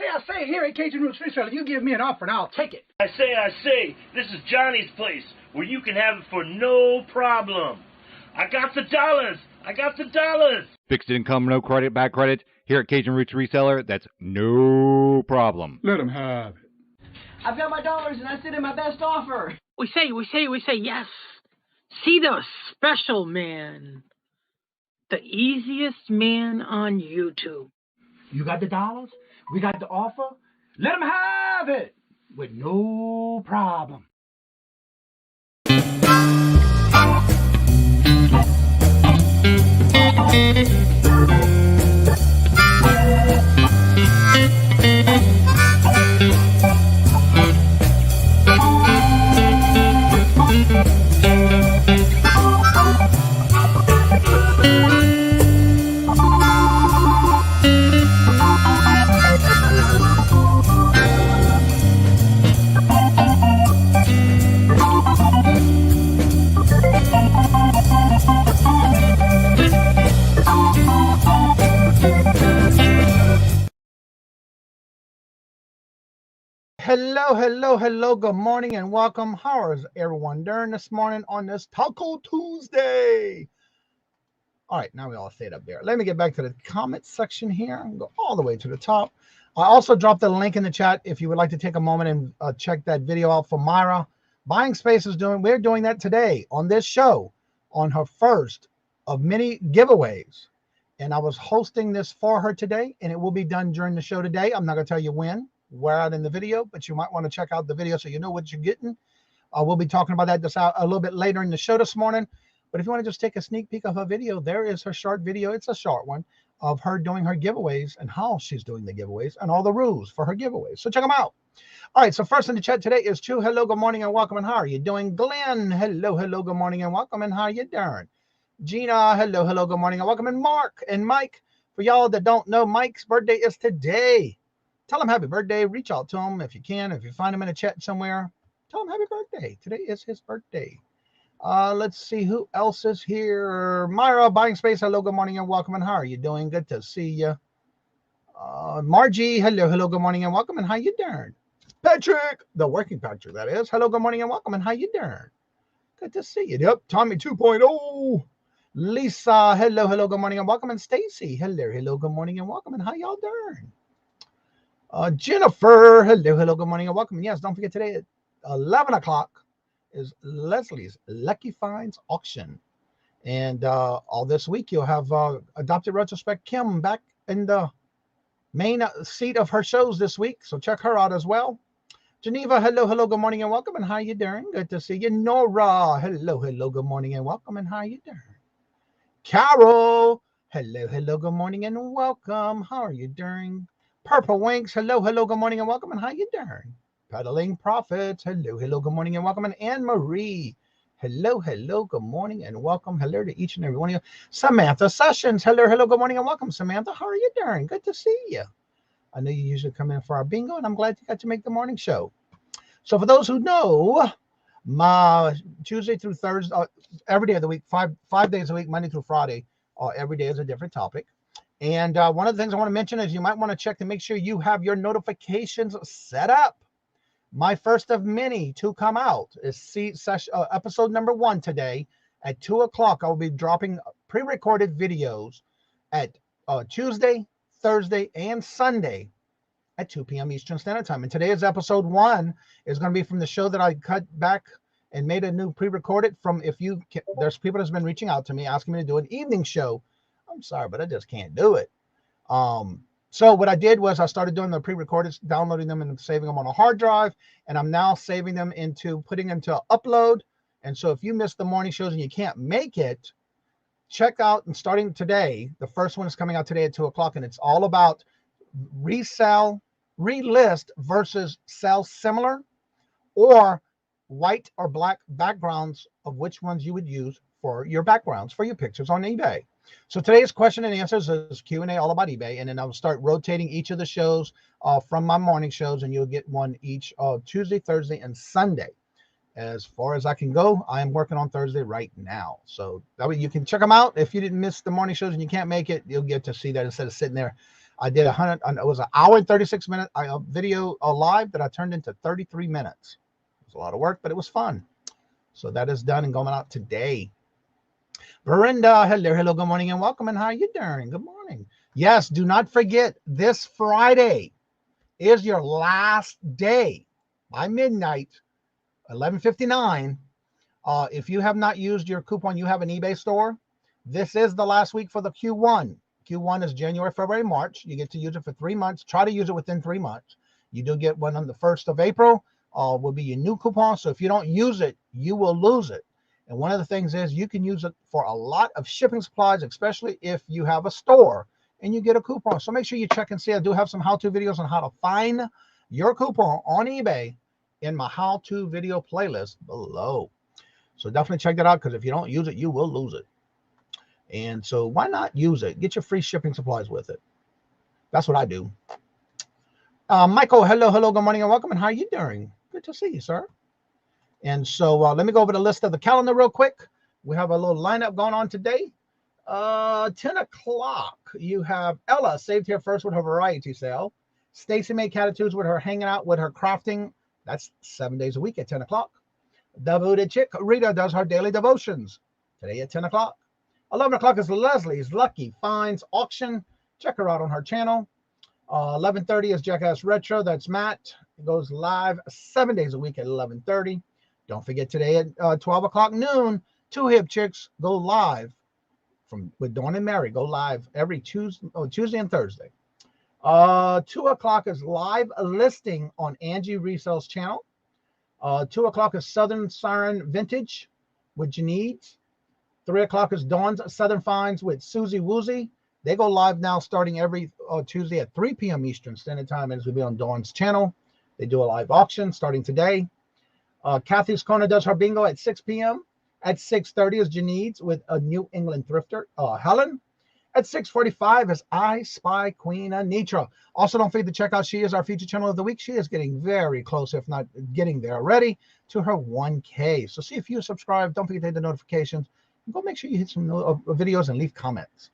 I say, here at Kajun Reselling, you give me an offer and I'll take it. I say, this is Johnny's place, where you can have it for no problem. I got the dollars. Fixed income, no credit, bad credit. Here at Cajun Roots Reseller, that's no problem. Let them have it. I've got my dollars and I sit in my best offer. We say yes. See the special man. The easiest man on YouTube. You got the dollars? We got the offer? Let them have it with no problem. Hello. Good morning and welcome. How is everyone doing this morning on this Taco Tuesday? All right, now we all stayed up there. Let me get back to the comment section here and go all the way to the top. I also dropped the link in the chat if you would like to take a moment and check that video out for Myra. Buying Space is we're doing that today on this show on her first of many giveaways. And I was hosting this for her today, and it will be done during the show today. I'm not going to tell you where out in the video, but you might want to check out the video so you know what you're getting. We'll be talking about that just a little bit later in the show this morning. But if you want to just take a sneak peek of her video, there is her short video. It's a short one of her doing her giveaways and how she's doing the giveaways and all the rules for her giveaways. So check them out. All right, so first in the chat today is Chu. Hello, good morning and welcome. And how are you doing? Glenn, hello, good morning and welcome. And how are you doing? Gina, hello, good morning and welcome. And Mark and Mike, for y'all that don't know, Mike's birthday is today. Tell him happy birthday. Reach out to him if you can. If you find him in a chat somewhere, tell him happy birthday. Today is his birthday. Let's see who else is here. Myra, Buying Space. Hello, good morning and welcome. And how are you doing? Good to see you. Margie, hello, good morning and welcome. And how you doing? Patrick, the working Patrick, that is. Hello, good morning and welcome. And how you doing? Good to see you. Yep, Tommy 2.0. Lisa, hello, good morning and welcome. And Stacy, hello, good morning and welcome. And how y'all doing? Jennifer, hello, good morning and welcome. And yes, don't forget today at 11 o'clock is Leslie's Lucky Finds auction. And all this week you'll have Adopted Retrospect Kim back in the main seat of her shows this week. So check her out as well. Geneva, hello, good morning and welcome. And how you doing? Good to see you. Nora, hello, good morning and welcome. And how you doing? Carol, hello, good morning and welcome. How are you doing? Purple Winks, hello, good morning and welcome. And how you doing? Peddling Profits, hello, good morning and welcome. And Anne Marie, hello, good morning and welcome. Hello to each and every one of you. Samantha Sessions, hello, good morning and welcome. Samantha, how are you doing? Good to see you. I know you usually come in for our bingo, and I'm glad you got to make the morning show. So for those who know, my Tuesday through Thursday, every day of the week, five days a week, Monday through Friday, every day is a different topic. And one of the things I want to mention is you might want to check to make sure you have your notifications set up. My first of many to come out is episode number 1 today at 2 o'clock. I will be dropping pre-recorded videos at Tuesday, Thursday, and Sunday at 2 p.m. Eastern Standard Time. And today's episode 1 is going to be from the show that I cut back and made a new pre-recorded from. There's people that's been reaching out to me asking me to do an evening show. I'm sorry, but I just can't do it. So what I did was I started doing the pre-recorded, downloading them and saving them on a hard drive. And I'm now saving them putting into upload. And so if you missed the morning shows and you can't make it, check out, and starting today, the first one is coming out today at 2 o'clock. And it's all about relist versus sell similar, or white or black backgrounds of which ones you would use for your backgrounds, for your pictures on eBay. So today's question and answers is Q&A all about eBay. And then I'll start rotating each of the shows from my morning shows, and you'll get one each Tuesday, Thursday, and Sunday. As far as I can go, I am working on Thursday right now. So that way you can check them out. If you didn't miss the morning shows and you can't make it, you'll get to see that instead of sitting there I did 100. It was an hour and 36 minute video live that I turned into 33 minutes. It was a lot of work, but it was fun. So that is done and going out today. Brenda, hello, good morning and welcome. And how are you doing? Good morning. Yes, do not forget, this Friday is your last day by midnight, 11:59. If you have not used your coupon, you have an eBay store. This is the last week for the Q1. Q1 is January, February, March. You get to use it for 3 months. Try to use it within 3 months. You do get one on the 1st of April. Will be your new coupon. So if you don't use it, you will lose it. And one of the things is you can use it for a lot of shipping supplies, especially if you have a store and you get a coupon. So make sure you check and see. I do have some how-to videos on how to find your coupon on eBay in my how-to video playlist below. So definitely check that out, because if you don't use it, you will lose it. And so why not use it? Get your free shipping supplies with it. That's what I do. Michael, hello, good morning and welcome. And how are you doing? Good to see you, sir. And so let me go over the list of the calendar real quick. We have a little lineup going on today. 10 o'clock, you have Ella saved here first with her variety sale. Stacy made attitudes with her hanging out with her crafting. That's 7 days a week at 10 o'clock. The Booted Chick, Rita, does her daily devotions today at 10 o'clock. 11 o'clock is Leslie's Lucky Finds auction. Check her out on her channel. 11:30 is Jackass Retro. That's Matt. It goes live 7 days a week at 11:30. Don't forget today at 12 o'clock noon, Two Hip Chicks go live with Dawn and Mary. Go live every Tuesday and Thursday. 2 o'clock is live listing on Angie Resells channel. 2 o'clock is Southern Siren Vintage with Janice. 3 o'clock is Dawn's Southern Finds with Susie Woozy. They go live now starting every Tuesday at 3 p.m. Eastern Standard Time, as will be on Dawn's channel. They do a live auction starting today. Kathy's Corner does her bingo at 6 p.m. At 6:30 is Janice with a New England thrifter, Helen. At 6:45 is I Spy Queen Anitra. Also, don't forget to check out, she is our feature channel of the week. She is getting very close, if not getting there already, to her 1K. So see if you subscribe. Don't forget to hit the notifications. Go make sure you hit some videos and leave comments.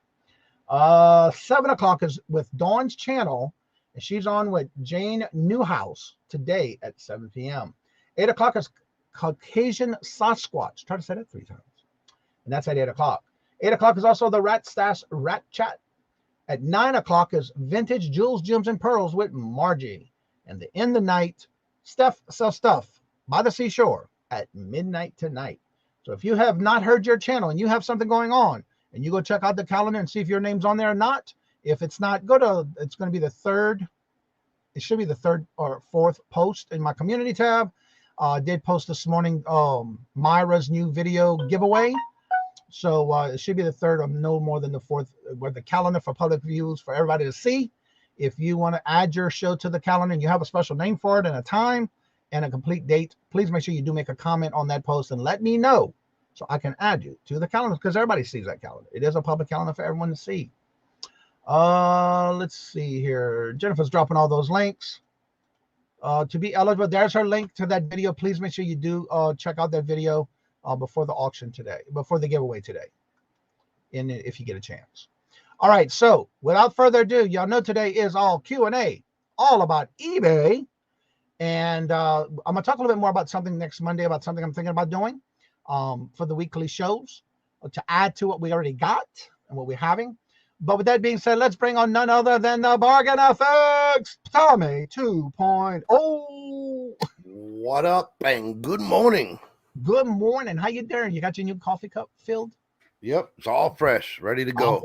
7 o'clock is with Dawn's channel, and she's on with Jane Newhouse today at 7 p.m. 8 o'clock is Caucasian Sasquatch. Try to say that 3 times. And that's at 8 o'clock. 8 o'clock is also the Rat Stash Rat Chat. At 9 o'clock is Vintage Jewels, Gems, and Pearls with Margie. And the end of the night, Steph sells stuff by the seashore at midnight tonight. So if you have not heard your channel and you have something going on, and you go check out the calendar and see if your name's on there or not. If it's not, it's going to be the third. It should be the third or fourth post in my community tab. I did post this morning Myra's new video giveaway. So it should be the third or no more than the fourth, where the calendar for public views for everybody to see. If you want to add your show to the calendar and you have a special name for it and a time and a complete date, please make sure you do make a comment on that post and let me know, so I can add you to the calendar, because everybody sees that calendar. It is a public calendar for everyone to see. Let's see here. Jennifer's dropping all those links. To be eligible, there's her link to that video. Please make sure you do check out that video before the auction today, before the giveaway today, if you get a chance. All right, so without further ado, y'all know today is all Q&A, all about eBay. And I'm going to talk a little bit more about something next Monday, about something I'm thinking about doing. For the weekly shows to add to what we already got and what we're having. But with that being said, let's bring on none other than the Bargain FX, Tommy 2.0. What up and good morning. Good morning. How you doing? You got your new coffee cup filled? Yep, it's all fresh, ready to go.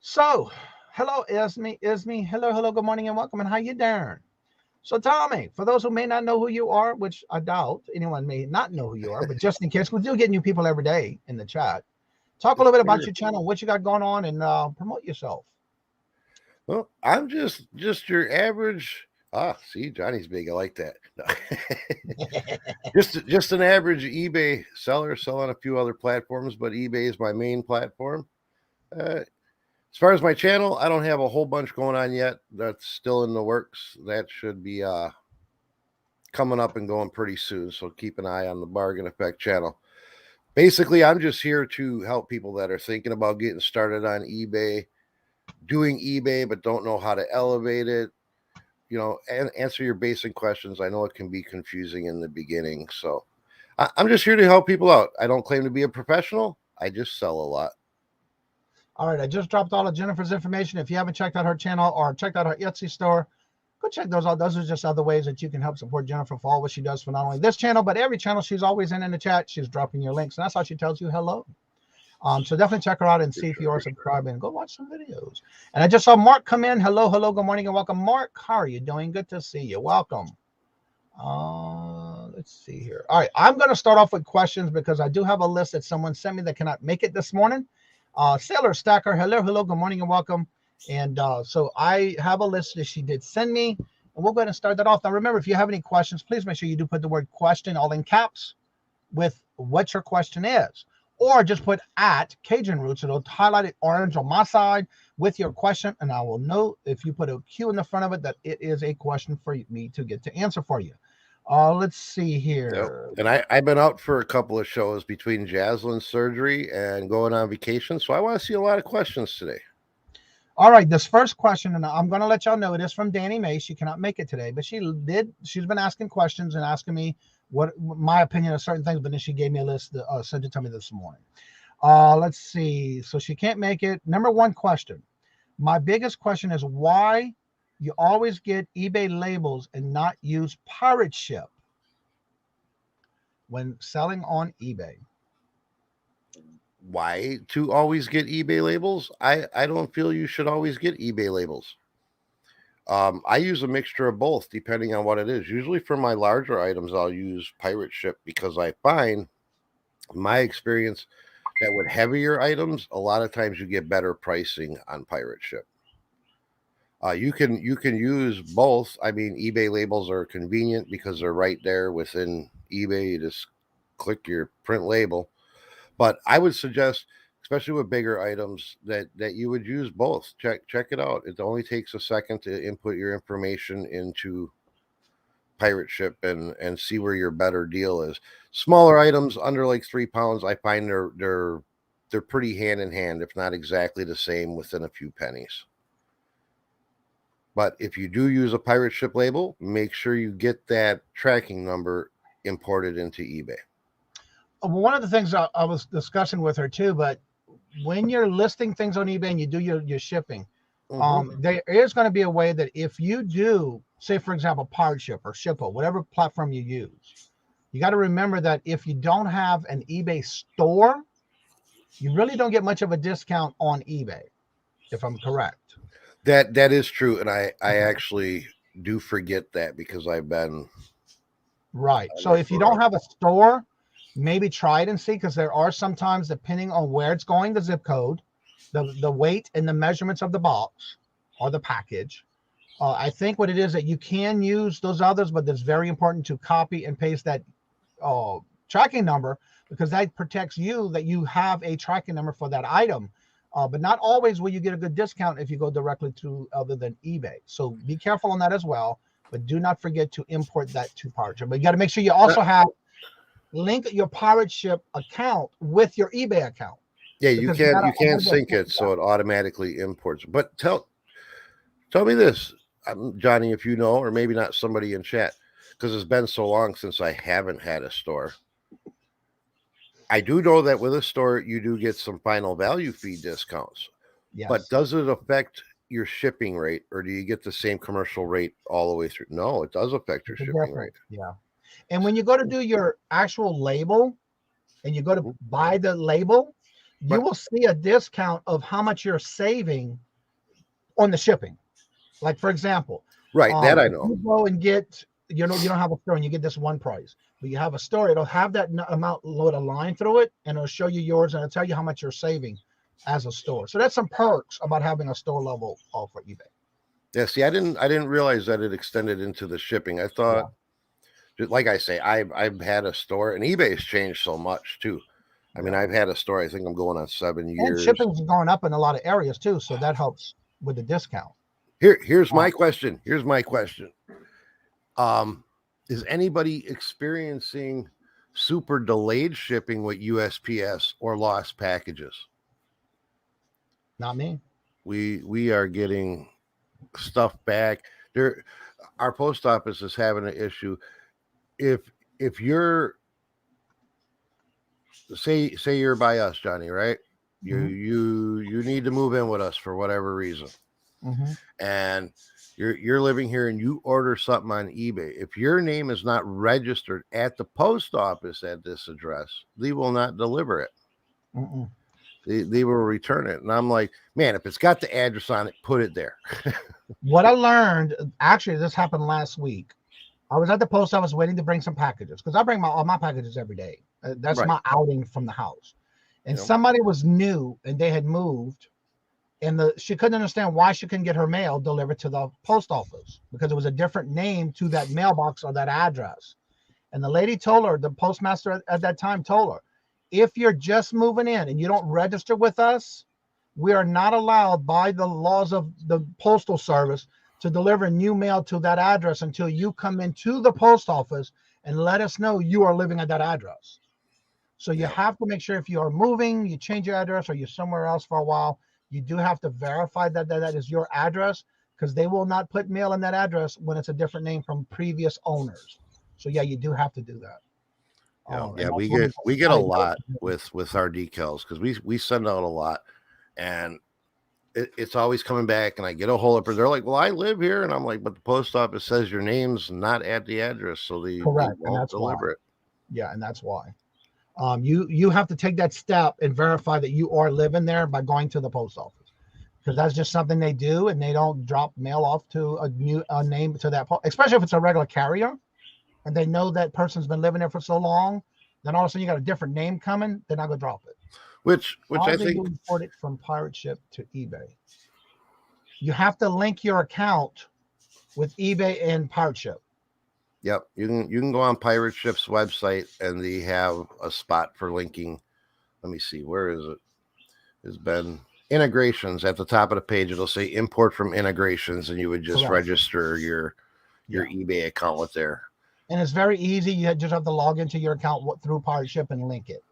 So, hello, Isme. Hello, good morning and welcome. And how you doing? So, Tommy, for those who may not know who you are, which I doubt anyone may not know who you are, but just in case, we do get new people every day in the chat. Talk a little bit about your channel, what you got going on, and promote yourself. Well, I'm just your average. See, Johnny's big. I like that. just an average eBay seller, selling a few other platforms, but eBay is my main platform. As far as my channel, I don't have a whole bunch going on yet. That's still in the works. That should be coming up and going pretty soon. So keep an eye on the Bargain Effect channel. Basically, I'm just here to help people that are thinking about getting started on eBay. doing eBay but don't know how to elevate it, and answer your basic questions. I know it can be confusing in the beginning, so I'm just here to help people out. I don't claim to be a professional. I just sell a lot. All right, I just dropped all of Jennifer's information. If you haven't checked out her channel or checked out her Etsy store, go check those out. Those are just other ways that you can help support Jennifer for all what she does for not only this channel, but every channel. She's always in the chat. She's dropping your links, and that's how she tells you hello. So definitely check her out and see if you are subscribed and go watch some videos. And I just saw Mark come in. Hello, good morning, and welcome. Mark, how are you doing? Good to see you. Welcome. Let's see here. All right, I'm going to start off with questions because I do have a list that someone sent me that cannot make it this morning. Sailor Stacker, hello, good morning, and welcome. And so I have a list that she did send me, and we'll go ahead and start that off. Now, remember, if you have any questions, please make sure you do put the word question all in caps with what your question is. Or just put at Cajun Roots. It'll highlight it orange on my side with your question, and I will know if you put a Q in the front of it that it is a question for me to get to answer for you. Let's see here. Yep. And I've been out for a couple of shows between Jaslyn's surgery and going on vacation, so I want to see a lot of questions today. All right, this first question, and I'm going to let y'all know it is from Danny May. She cannot make it today, but she's been asking questions and asking me what my opinion of certain things, but then she gave me a list, sent it to me this morning. Let's see. So she can't make it. Number one question. My biggest question is why you always get eBay labels and not use pirate ship when selling on eBay. Why to always get eBay labels? I don't feel you should always get eBay labels. I use a mixture of both depending on what it is. Usually for my larger items, I'll use pirate ship because I find my experience that with heavier items, a lot of times you get better pricing on pirate ship. You can use both. I mean, eBay labels are convenient because they're right there within eBay. You just click your print label. But I would suggest, especially with bigger items, that you would use both. Check it out. It only takes a second to input your information into pirate ship and see where your better deal is. Smaller items under like 3 pounds, I find they're pretty hand in hand, if not exactly the same, within a few pennies. But if you do use a pirate ship label, make sure you get that tracking number imported into eBay. One of the things I was discussing with her too, but when you're listing things on eBay and you do your shipping, there is going to be a way that if you do, say, for example, pirate ship or Shippo, whatever platform you use, you got to remember that if you don't have an eBay store, you really don't get much of a discount on eBay, if I'm correct. That is true, and I actually do forget that because I've been right. So if you don't have a store, maybe try it and see, because there are sometimes, depending on where it's going, the zip code, the weight and the measurements of the box or the package. I think what it is that you can use those others, but it's very important to copy and paste that tracking number, because that protects you, that you have a tracking number for that item. But not always will you get a good discount if you go directly to other than eBay. So be careful on that as well, but do not forget to import that to pirate ship. But you got to make sure you also link your pirate ship account with your eBay account. Yeah, you can't sync it so it automatically imports. But tell me this, Johnny, if you know, or maybe not somebody in chat, because it's been so long since I haven't had a store. I do know that with a store, you do get some final value fee discounts. Yes. But does it affect your shipping rate, or do you get the same commercial rate all the way through? No, it does affect your shipping rate. Yeah. And when you go to do your actual label and you go to buy the label, you will see a discount of how much you're saving on the shipping. Like, for example, that I know. You go and get, you don't have a store and you get this one price, but you have a store, it'll have that amount load a line through it, and it'll show you yours, and it'll tell you how much you're saving as a store. So that's some perks about having a store level offer eBay. Yeah, see, I didn't realize that it extended into the shipping. I thought, like I say, I've had a store, and eBay's changed so much too. I mean, I've had a store, I think I'm going on 7 years. And shipping's going up in a lot of areas too, so that helps with the discount. Here's my question. Here's my question. Is anybody experiencing super delayed shipping with USPS or lost packages? Not me. We are getting stuff back. Our post office is having an issue. If you're say you're by us, Johnny, right? You need to move in with us for whatever reason, and you're living here and you order something on eBay. If your name is not registered at the post office at this address, they will not deliver it. They will return it. And I'm like, man, if it's got the address on it, put it there. What I learned, actually, this happened last week. I was at the post office waiting to bring some packages because I bring all my packages every day. That's my outing from the house. And somebody was new and they had moved, and she couldn't understand why she couldn't get her mail delivered to the post office because it was a different name to that mailbox or that address. And the lady told her, the postmaster at that time told her, if you're just moving in and you don't register with us, we are not allowed by the laws of the postal service to deliver new mail to that address until you come into the post office and let us know you are living at that address. So you have to make sure if you are moving, you change your address, or you're somewhere else for a while, you do have to verify that that is your address, because they will not put mail in that address when it's a different name from previous owners. So yeah, you do have to do that. We get a lot with our decals because we send out a lot, and it's always coming back, and I get a hold of her. They're like, well, I live here, and I'm like, but the post office says your name's not at the address, so they won't deliver it. Yeah, and that's why. You have to take that step and verify that you are living there by going to the post office, because that's just something they do, and they don't drop mail off to a name to that, especially if it's a regular carrier, and they know that person's been living there for so long. Then all of a sudden you got a different name coming, they're not gonna drop it. Which I think you import it from pirate ship to eBay. You have to link your account with eBay and pirate ship. Yep, you can go on Pirate Ship's website and they have a spot for linking. Let me see, where is it? It's been integrations at the top of the page. It'll say import from integrations, and you would just register your eBay account with there. And it's very easy. You just have to log into your account through Pirate Ship and link it.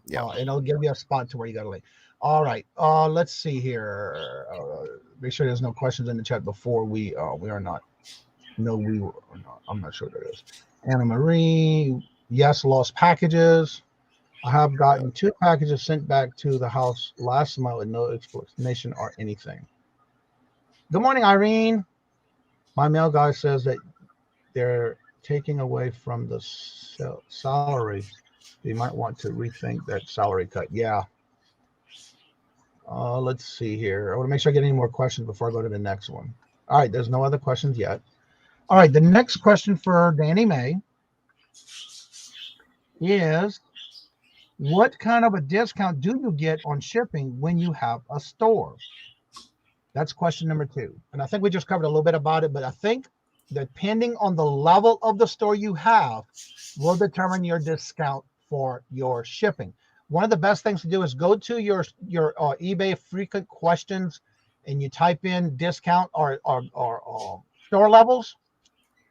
Yeah, and it'll give you a spot to where you got to link. All right, let's see here. Make sure there's no questions in the chat before we are not. No, we were not. I'm not sure there is. Anna Marie, yes, lost packages. I have gotten 2 packages sent back to the house last month with no explanation or anything. Good morning, Irene. My mail guy says that they're taking away from the salary. You might want to rethink that salary cut. Yeah. Let's see here. I want to make sure I get any more questions before I go to the next one. All right, there's no other questions yet. All right, the next question for Danny May is, what kind of a discount do you get on shipping when you have a store? That's question number 2. And I think we just covered a little bit about it, but I think depending on the level of the store you have will determine your discount for your shipping. One of the best things to do is go to your eBay frequent questions and you type in discount or store levels,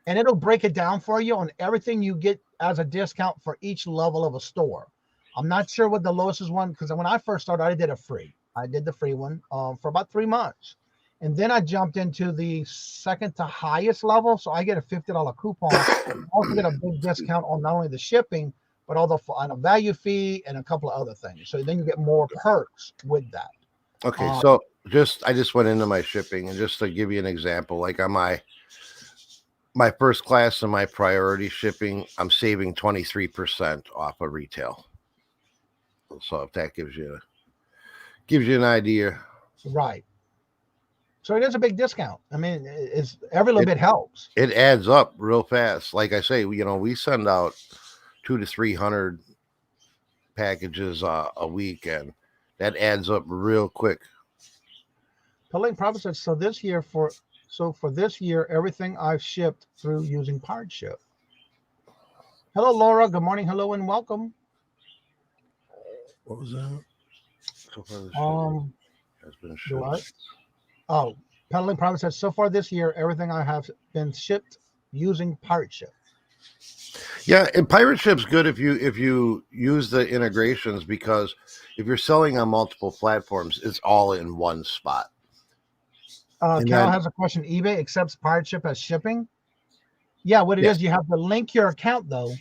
and it'll break it down for you on everything you get as a discount for each level of a store. I'm not sure what the lowest is one, because when I first started, I did the free one for about 3 months. And then I jumped into the second to highest level. So I get a $50 coupon. I also get a big discount on not only the shipping, but on a value fee and a couple of other things. So then you get more perks with that. Okay. So I just went into my shipping, and just to give you an example, like on my first class and my priority shipping, I'm saving 23% off of retail. So if that gives you an idea. Right. So it is a big discount. I mean, it's every little bit helps. It adds up real fast. Like I say, we send out 200 to 300 packages a week, and that adds up real quick. Pauline Prophet said, for this year, everything I've shipped through using Pirate Ship. Hello, Laura. Good morning. Hello and welcome. What was that? So far this has been shipped. What? Oh, Peddling Prophet says, so far this year, everything I have been shipped using Pirate Ship. Yeah, and Pirate Ship's good if you use the integrations, because if you're selling on multiple platforms, it's all in one spot. And Cal then, has a question. eBay accepts pirate ship as shipping. Yeah, what it Yes. is, you have to link your account though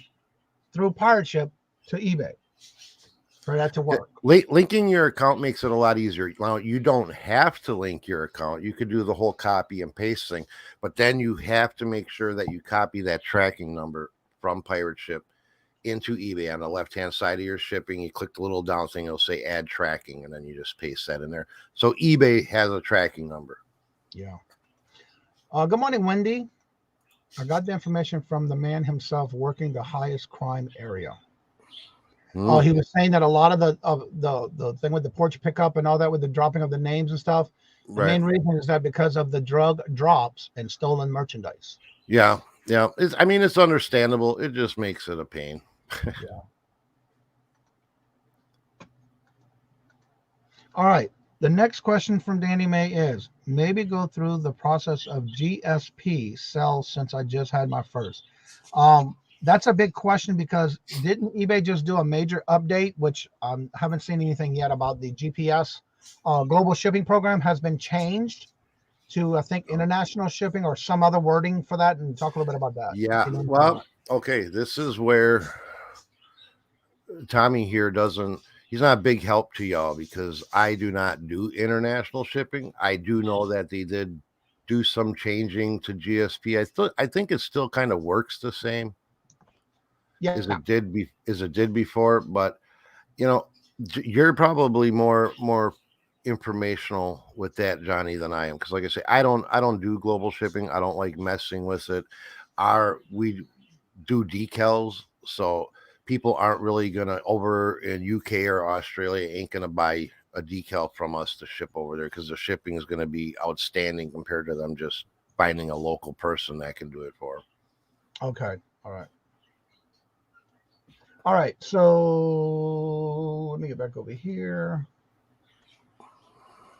through pirate ship to eBay for that to work. linking your account makes it a lot easier. Now, you don't have to link your account. You could do the whole copy and paste thing, but then you have to make sure that you copy that tracking number from pirate ship into eBay on the left-hand side of your shipping. You click the little down thing, it'll say add tracking, and then you just paste that in there. So eBay has a tracking number. Yeah. Good morning, Wendy. I got the information from the man himself working the highest crime area. Oh, he was saying that a lot of the thing with the porch pickup and all that with the dropping of the names and stuff. The main reason is that because of the drug drops and stolen merchandise. Yeah. It's understandable. It just makes it a pain. Yeah. All right. The next question from Danny May is, maybe go through the process of GSP sales since I just had my first. That's a big question because didn't eBay just do a major update, which I haven't seen anything yet about the GPS global shipping program has been changed to, I think, international shipping or some other wording for that, and talk a little bit about that. Yeah. Well, okay. This is where Tommy here he's not a big help to y'all because I do not do international shipping. I do know that they did do some changing to GSP. I think it still kind of works the same as it did before, but you're probably more informational with that, Johnny, than I am, because like I say, I don't do global shipping. I don't like messing with it. We do decals, so people aren't really gonna over in UK or Australia ain't gonna buy a decal from us to ship over there because the shipping is going to be outstanding compared to them just finding a local person that can do it for them. Okay. All right. So let me get back over here.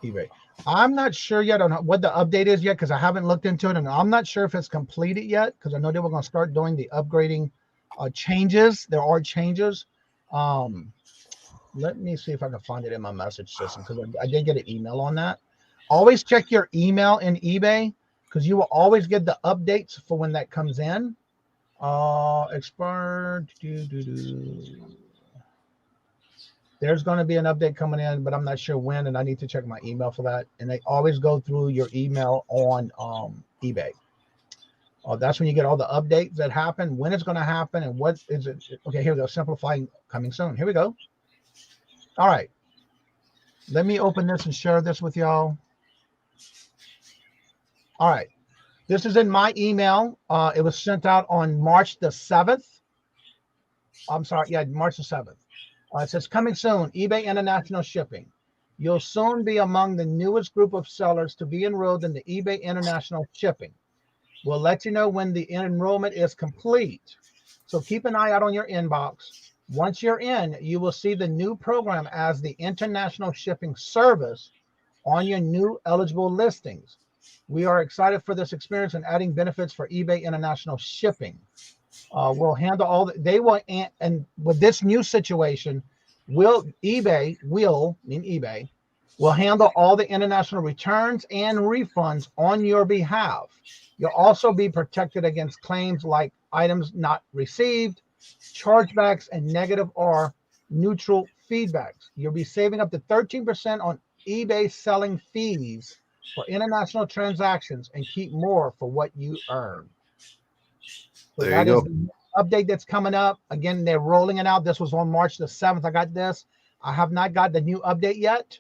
eBay. I'm not sure yet on what the update is yet because I haven't looked into it, and I'm not sure if it's completed yet because I know they were going to start doing the upgrading changes. There are changes. Let me see if I can find it in my message system because I did get an email on that. Always check your email in eBay because you will always get the updates for when that comes in. Expired. There's going to be an update coming in, but I'm not sure when, and I need to check my email for that. And they always go through your email on eBay. That's when you get all the updates that happen, when it's going to happen, and what is it. Okay, here we go. Simplifying coming soon. Here we go. All right. Let me open this and share this with y'all. All right. This is in my email. It was sent out on March the 7th. I'm sorry. Yeah, March the 7th. It says, coming soon, eBay International Shipping. You'll soon be among the newest group of sellers to be enrolled in the eBay International Shipping. We'll let you know when the enrollment is complete. So keep an eye out on your inbox. Once you're in, you will see the new program as the International Shipping Service on your new eligible listings. We are excited for this experience and adding benefits for eBay International Shipping. We'll handle all they will, and with this new situation, eBay will handle all the international returns and refunds on your behalf. You'll also be protected against claims like items not received, chargebacks, and negative or neutral feedbacks. You'll be saving up to 13% on eBay selling fees for international transactions and keep more for what you earn. So there that you is go. the update that's coming up. Again, they're rolling it out. This was on March the 7th. I got this. I have not got the new update yet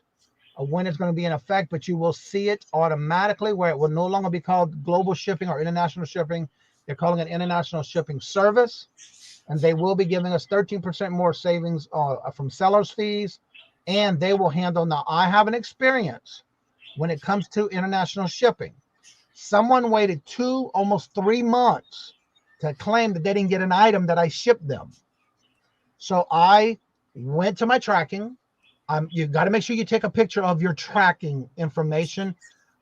of when it's going to be in effect, but you will see it automatically where it will no longer be called global shipping or international shipping. They're calling it international shipping service. And they will be giving us 13% more savings from sellers fees. And they will handle, now I have an experience when it comes to international shipping. Someone waited almost 3 months to claim that they didn't get an item that I shipped them. So I went to my tracking. You've got to make sure you take a picture of your tracking information.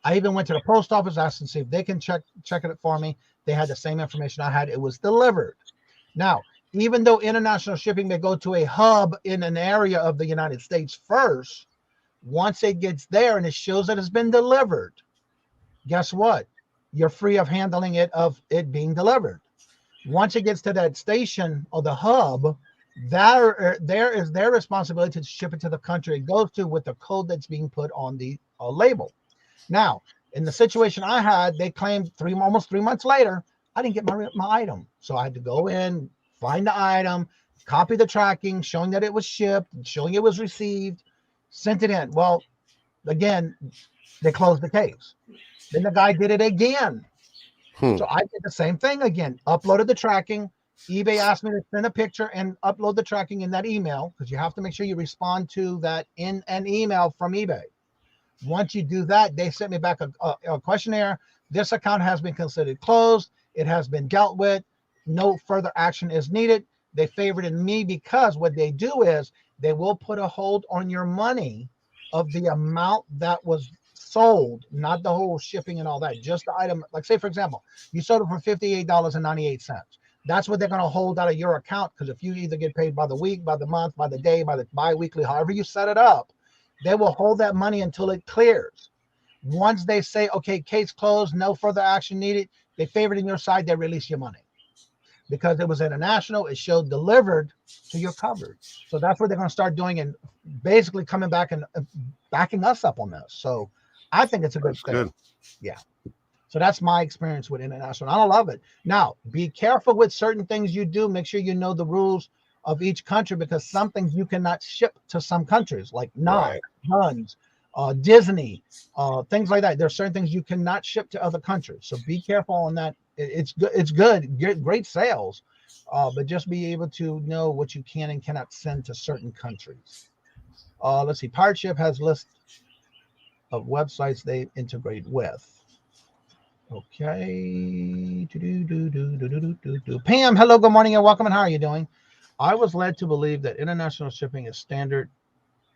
I even went to the post office, asked them to see if they can check it for me. They had the same information I had. It was delivered. Now, even though international shipping may go to a hub in an area of the United States first, once it gets there and it shows that it's been delivered, guess what? You're free of handling it, of it being delivered. Once it gets to that station or the hub, there is their responsibility to ship it to the country it goes to with the code that's being put on the label. Now, in the situation I had, they claimed almost 3 months later, I didn't get my item. So I had to go in, find the item, copy the tracking, showing that it was shipped, showing it was received, sent it in. Well, again, they closed the case. Then the guy did it again. So I did the same thing again, uploaded the tracking. eBay asked me to send a picture and upload the tracking in that email, because you have to make sure you respond to that in an email from eBay. Once you do that, they sent me back a questionnaire. This account has been considered closed. It has been dealt with. No further action is needed. They favorited me because what they do is they will put a hold on your money of the amount that was sold, not the whole shipping and all that, just the item. Like, say, for example, you sold it for $58.98. That's what they're going to hold out of your account, because if you either get paid by the week, by the month, by the day, by the bi-weekly, however you set it up, they will hold that money until it clears. Once they say, okay, case closed, no further action needed, they favored in your side, they release your money. Because it was international, it showed delivered, so you're covered. So that's what they're going to start doing, and basically coming back and backing us up on this. So I think it's a good thing. Yeah. So that's my experience with international. I love it. Now, be careful with certain things you do. Make sure you know the rules of each country, because some things you cannot ship to some countries, like knives, guns, Disney, things like that. There are certain things you cannot ship to other countries. So be careful on that. It's good. It's good. Great sales, but just be able to know what you can and cannot send to certain countries. Let's see. Pirate Ship has list of websites they integrate with. Okay. Pam, hello, good morning, and welcome. And how are you doing? I was led to believe that international shipping is standard.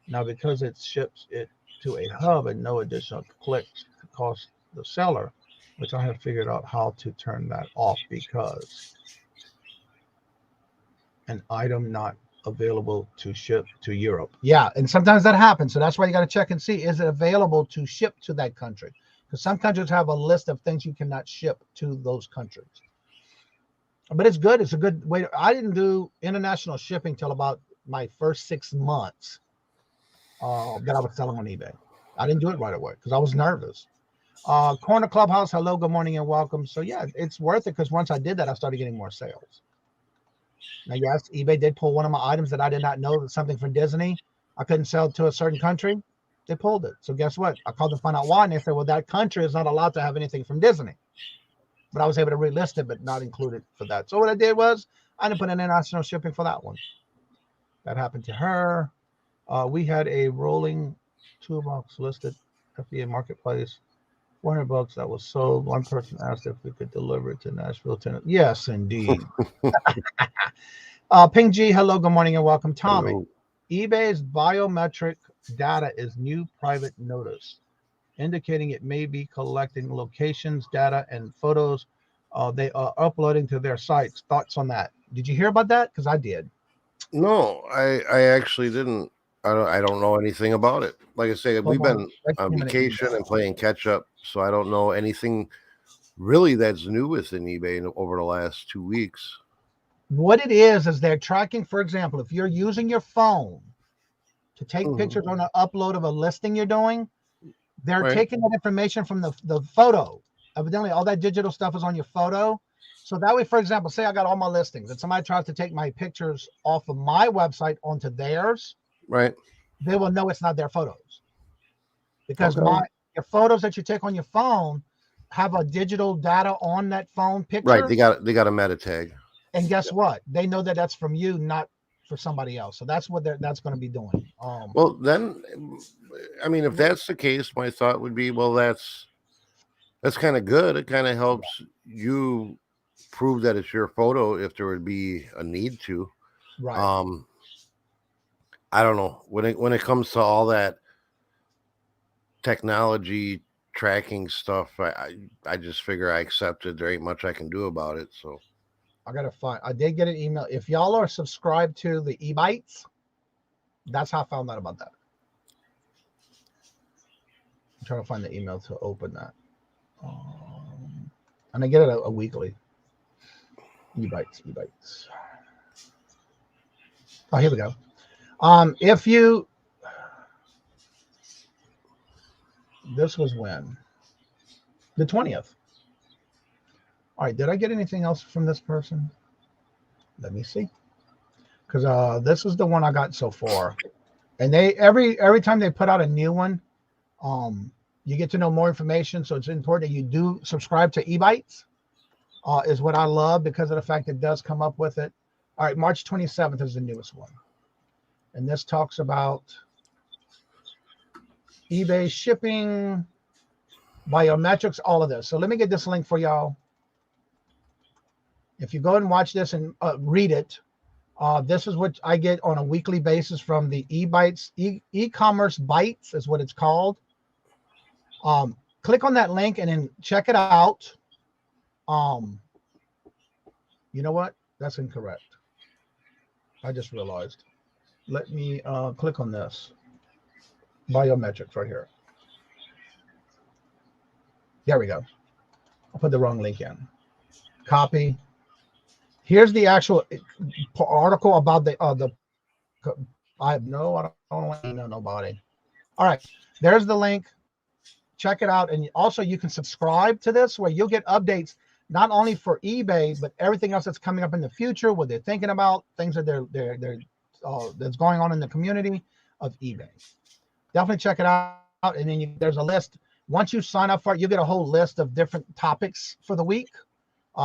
Now, because it ships it to a hub and no additional clicks cost the seller, which I have figured out how to turn that off, because an item not available to ship to Europe. Yeah, and sometimes that happens. So that's why you got to check and see, is it available to ship to that country? Because some countries have a list of things you cannot ship to those countries. But it's good. It's a good way. I didn't do international shipping till about my first 6 months that I was selling on eBay. I didn't do it right away because I was nervous. Corner Clubhouse, hello, good morning, and welcome. So yeah, it's worth it, because once I did that, I started getting more sales. Now, yes, eBay did pull one of my items that I did not know, that something from Disney I couldn't sell to a certain country. They pulled it. So guess what? I called to find out why, and they said, well, that country is not allowed to have anything from Disney. But I was able to relist it, but not include it for that. So what I did was I didn't put in international shipping for that one. That happened to her. We had a rolling toolbox listed FBA Marketplace, $400 that was sold. One person asked if we could deliver it to Nashville, Tennessee. Yes, indeed. Ping G, hello, good morning, and welcome. Tommy, hello. eBay's biometric data is new private notice, indicating it may be collecting locations, data, and photos they are uploading to their sites. Thoughts on that? Did you hear about that? Because I did. No, I actually didn't. I don't know anything about it. Like I say, we've been on vacation and playing catch up, so I don't know anything really that's new within eBay over the last 2 weeks. What it is they're tracking, for example, if you're using your phone to take pictures on an upload of a listing you're doing, they're taking that information from the photo. Evidently, all that digital stuff is on your photo. So that way, for example, say I got all my listings and somebody tries to take my pictures off of my website onto theirs, right? They will know it's not their photos, because your photos that you take on your phone have a digital data on that phone picture. Right. They got a meta tag. And guess what? They know that that's from you, not for somebody else. So that's what that's going to be doing. Well, then, I mean, if that's the case, my thought would be, well, that's kind of good. It kind of helps you prove that it's your photo if there would be a need to. Right. I don't know, when it comes to all that technology tracking stuff, I just figure I accept it. There ain't much I can do about it. So I gotta find. I did get an email. If y'all are subscribed to the eBytes, that's how I found out about that. I'm trying to find the email to open that. And I get it a weekly. eBites. Oh, here we go. If you, this was when? The 20th. All right, did I get anything else from this person? Let me see. Because this is the one I got so far. And they every time they put out a new one, you get to know more information. So it's important that you do subscribe to eBites, is what I love because of the fact it does come up with it. All right, March 27th is the newest one. And this talks about eBay shipping, biometrics, all of this. So let me get this link for y'all. If you go and watch this and read it, this is what I get on a weekly basis from the eBites. E-commerce bites is what it's called. Click on that link and then check it out. You know what? That's incorrect. I just realized. Let me click on this. Biometrics right here. There we go. I'll put the wrong link in. Copy. Here's the actual article about the I don't want to know nobody. All right, there's the link. Check it out, and also you can subscribe to this where you'll get updates not only for eBay but everything else that's coming up in the future, what they're thinking about, things that they're that's going on in the community of eBay. Definitely check it out, and then there's a list. Once you sign up for it, you get a whole list of different topics for the week.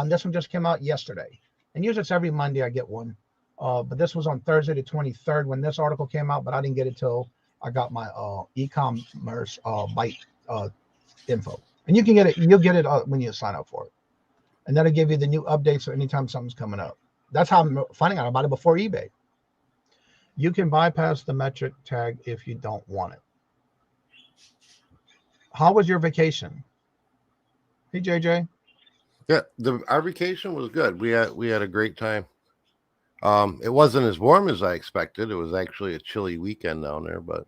This one just came out yesterday. And usually it's every Monday I get one. But this was on Thursday the 23rd when this article came out, but I didn't get it till I got my e-commerce bite info. And you can get it, you'll get it when you sign up for it. And that'll give you the new updates anytime something's coming up. That's how I'm finding out about it before eBay. You can bypass the metric tag if you don't want it. How was your vacation? Hey, JJ. Yeah, our vacation was good. We had a great time. It wasn't as warm as I expected. It was actually a chilly weekend down there, but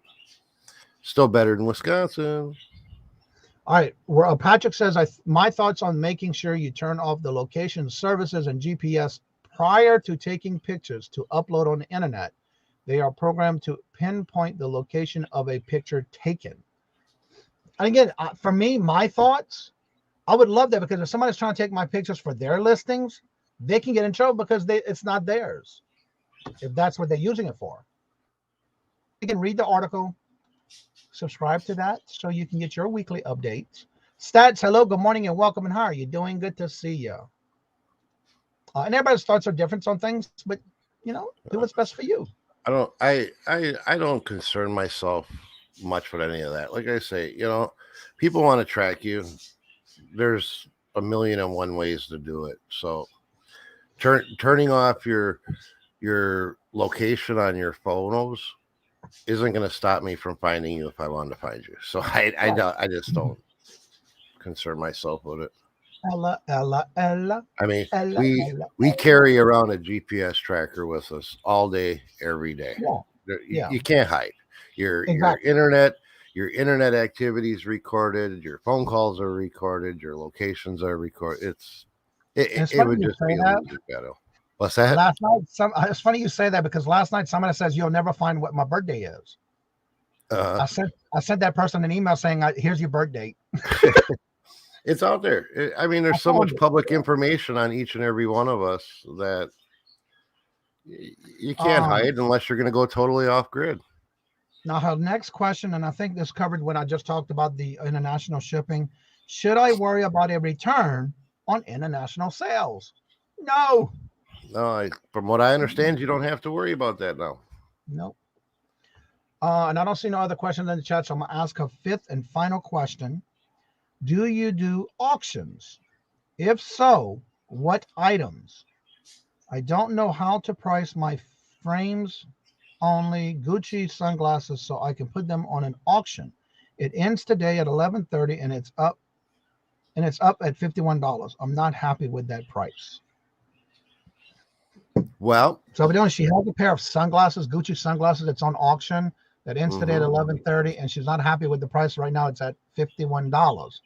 still better than Wisconsin. All right. Well, Patrick says, my thoughts on making sure you turn off the location services and GPS prior to taking pictures to upload on the internet. They are programmed to pinpoint the location of a picture taken. And again, for me, my thoughts, I would love that because if somebody's trying to take my pictures for their listings, they can get in trouble because it's not theirs, if that's what they're using it for. You can read the article, subscribe to that so you can get your weekly updates. Stats, hello, good morning, and welcome, and how are you doing? Good to see you. And everybody's thoughts are different on things, but, you know, do what's best for you. I don't concern myself much with any of that. Like I say, you know, people want to track you. There's 1,000,001 ways to do it. So turning off your location on your photos isn't going to stop me from finding you if I want to find you. So I just don't concern myself with it. Ella. I mean, Ella, we carry around a GPS tracker with us all day, every day. Yeah. You can't hide. Your internet activity is recorded. Your phone calls are recorded. Your locations are recorded. It would just be a battle. What's that? Last night, it's funny you say that because last night somebody says you'll never find what my birthday is. I sent that person an email saying, "Here's your birth date." It's out there. I mean, there's so much public information on each and every one of us that you can't hide unless you're going to go totally off grid. Now, her next question, and I think this covered when I just talked about the international shipping. Should I worry about a return on international sales? No. No, from what I understand, you don't have to worry about that now. Nope. And I don't see no other questions in the chat, so I'm going to ask a fifth and final question. Do you do auctions? If so, what items? I don't know how to price my frames only Gucci sunglasses so I can put them on an auction. It ends today at 11:30 and it's up at $51. I'm not happy with that price. Well, so she has a pair of sunglasses, Gucci sunglasses that's on auction that ends today at 11:30 and she's not happy with the price right now. It's at $51.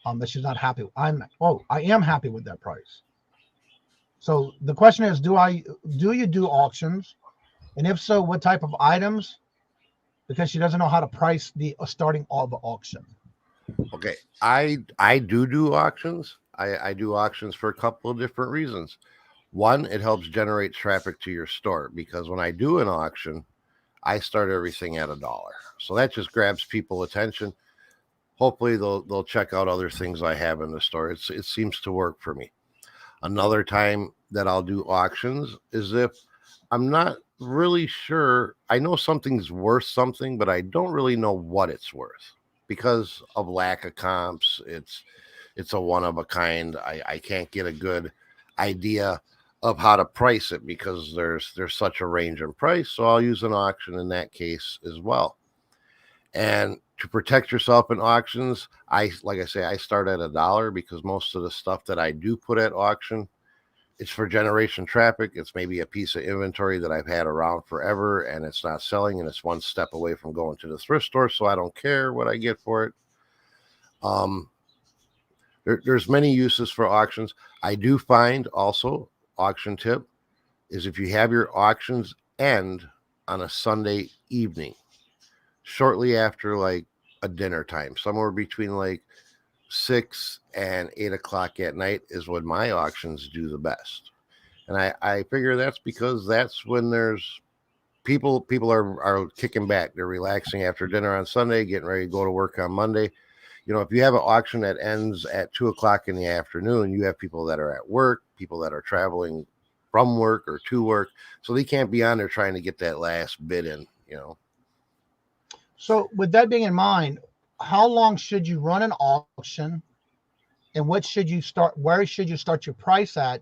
that she's not happy. I am happy with that price. So the question is, do you do auctions? And if so, what type of items? Because she doesn't know how to price the starting of the auction. Okay, I do auctions. I do auctions for a couple of different reasons. One, it helps generate traffic to your store, because when I do an auction, I start everything at $1. So that just grabs people's attention. Hopefully they'll check out other things I have in the store. It seems to work for me. Another time that I'll do auctions is if I'm not really sure. I know something's worth something, but I don't really know what it's worth because of lack of comps. It's a one of a kind. I can't get a good idea of how to price it because there's such a range in price. So I'll use an auction in that case as well. And to protect yourself in auctions, like I say, I start at $1 because most of the stuff that I do put at auction, it's for generation traffic. It's maybe a piece of inventory that I've had around forever and it's not selling, and it's one step away from going to the thrift store. So I don't care what I get for it. There's many uses for auctions. I do find also, auction tip is if you have your auctions end on a Sunday evening, shortly after like a dinner time, somewhere between like 6 and 8 o'clock at night is when my auctions do the best. And I figure that's because that's when there's people are kicking back. They're relaxing after dinner on Sunday, getting ready to go to work on Monday. You know, if you have an auction that ends at 2 o'clock in the afternoon, you have people that are at work, people that are traveling from work or to work. So they can't be on there trying to get that last bid in, you know. So with that being in mind, how long should you run an auction, and where should you start your price at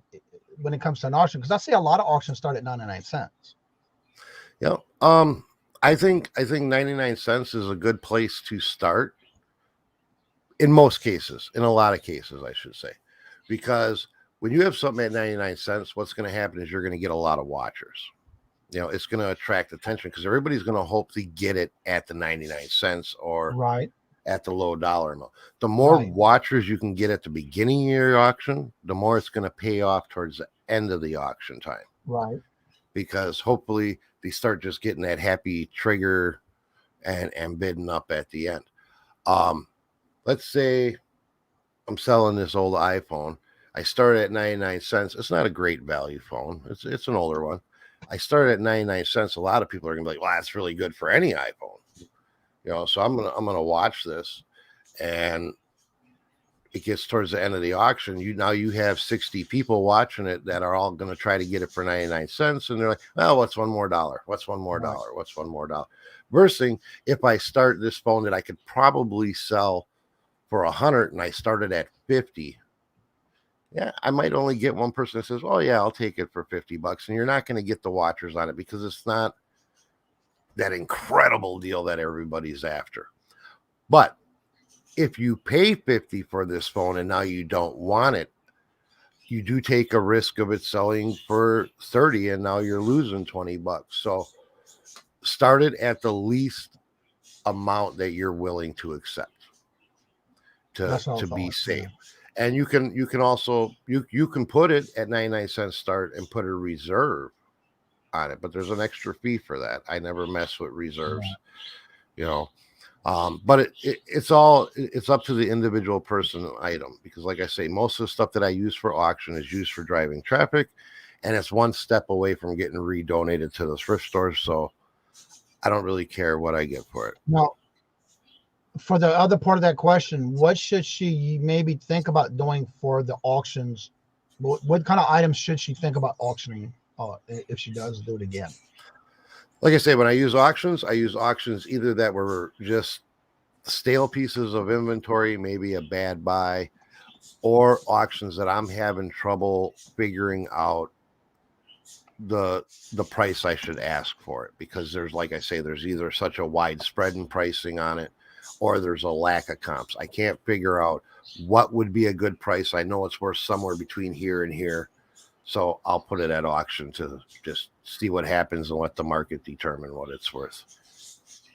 when it comes to an auction? Because I see a lot of auctions start at 99 cents. Yeah. I think 99 cents is a good place to start. In most cases, in a lot of cases, I should say, because when you have something at 99 cents, what's going to happen is you're going to get a lot of watchers. You know, it's going to attract attention because everybody's going to hope to get it at the 99 cents or at the low dollar amount. The more watchers you can get at the beginning of your auction, the more it's going to pay off towards the end of the auction time. Right. Because hopefully they start just getting that happy trigger and bidding up at the end. Let's say I'm selling this old iPhone. I started at 99 cents. It's not a great value phone. It's an older one. I started at 99 cents. A lot of people are gonna be like, "Wow, that's really good for any iPhone." You know, so I'm gonna watch this, and it gets towards the end of the auction. You have 60 people watching it that are all gonna try to get it for 99 cents, and they're like, "Well, what's one more dollar? What's one more dollar? What's one more dollar?" Versus if I start this phone that I could probably sell for 100 and I started at 50, yeah, I might only get one person that says, "Oh yeah, I'll take it for $50," and you're not going to get the watchers on it because it's not that incredible deal that everybody's after. But if you pay 50 for this phone and now you don't want it, you do take a risk of it selling for 30 and now you're losing $20. So start it at the least amount that you're willing to accept to be safe. And you can also you can put it at 99 cents start and put a reserve on it, but there's an extra fee for that. I never mess with reserves, you know. But it's up to the individual person item, because like I say, most of the stuff that I use for auction is used for driving traffic, and it's one step away from getting redonated to the thrift stores. So I don't really care what I get for it. Now, for the other part of that question, what should she maybe think about doing for the auctions? What kind of items should she think about auctioning if she does do it again? Like I say, when I use auctions either that were just stale pieces of inventory, maybe a bad buy, or auctions that I'm having trouble figuring out the price I should ask for it, because there's, like I say, there's either such a wide spread in pricing on it, or there's a lack of comps. I can't figure out what would be a good price. I know it's worth somewhere between here and here, so I'll put it at auction to just see what happens and let the market determine what it's worth.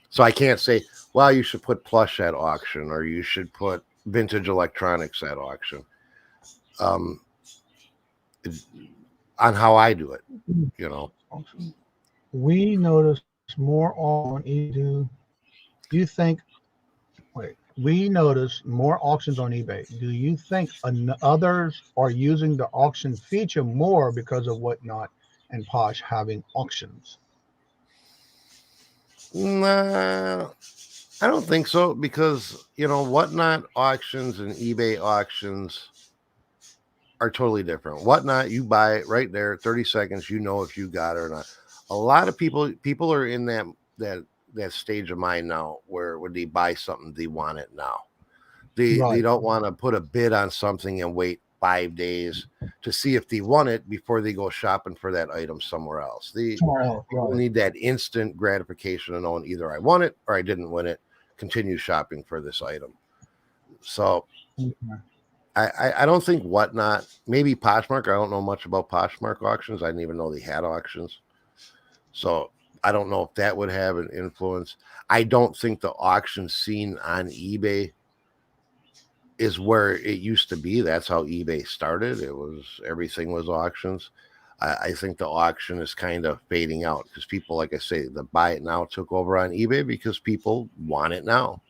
So I can't say, well, you should put plush at auction, or you should put vintage electronics at auction. On how I do it, you know. We notice more on eBay. Do you think? Wait, we notice more auctions on eBay. Do you think others are using the auction feature more because of Whatnot and Posh having auctions? Nah, I don't think so, because Whatnot auctions and eBay auctions are totally different. Whatnot, you buy it right there, 30 seconds, you know if you got it or not. A lot of people are in that stage of mind now where when they buy something, they want it now. They don't want to put a bid on something and wait 5 days to see if they want it before they go shopping for that item somewhere else. They need that instant gratification of knowing either I won it or I didn't win it. Continue shopping for this item. So I don't think Whatnot, maybe Poshmark. I don't know much about Poshmark auctions. I didn't even know they had auctions. So I don't know if that would have an influence. I don't think the auction scene on eBay is where it used to be. That's how eBay started. Everything was auctions. I think the auction is kind of fading out because people, like I say, the buy it now took over on eBay because people want it now.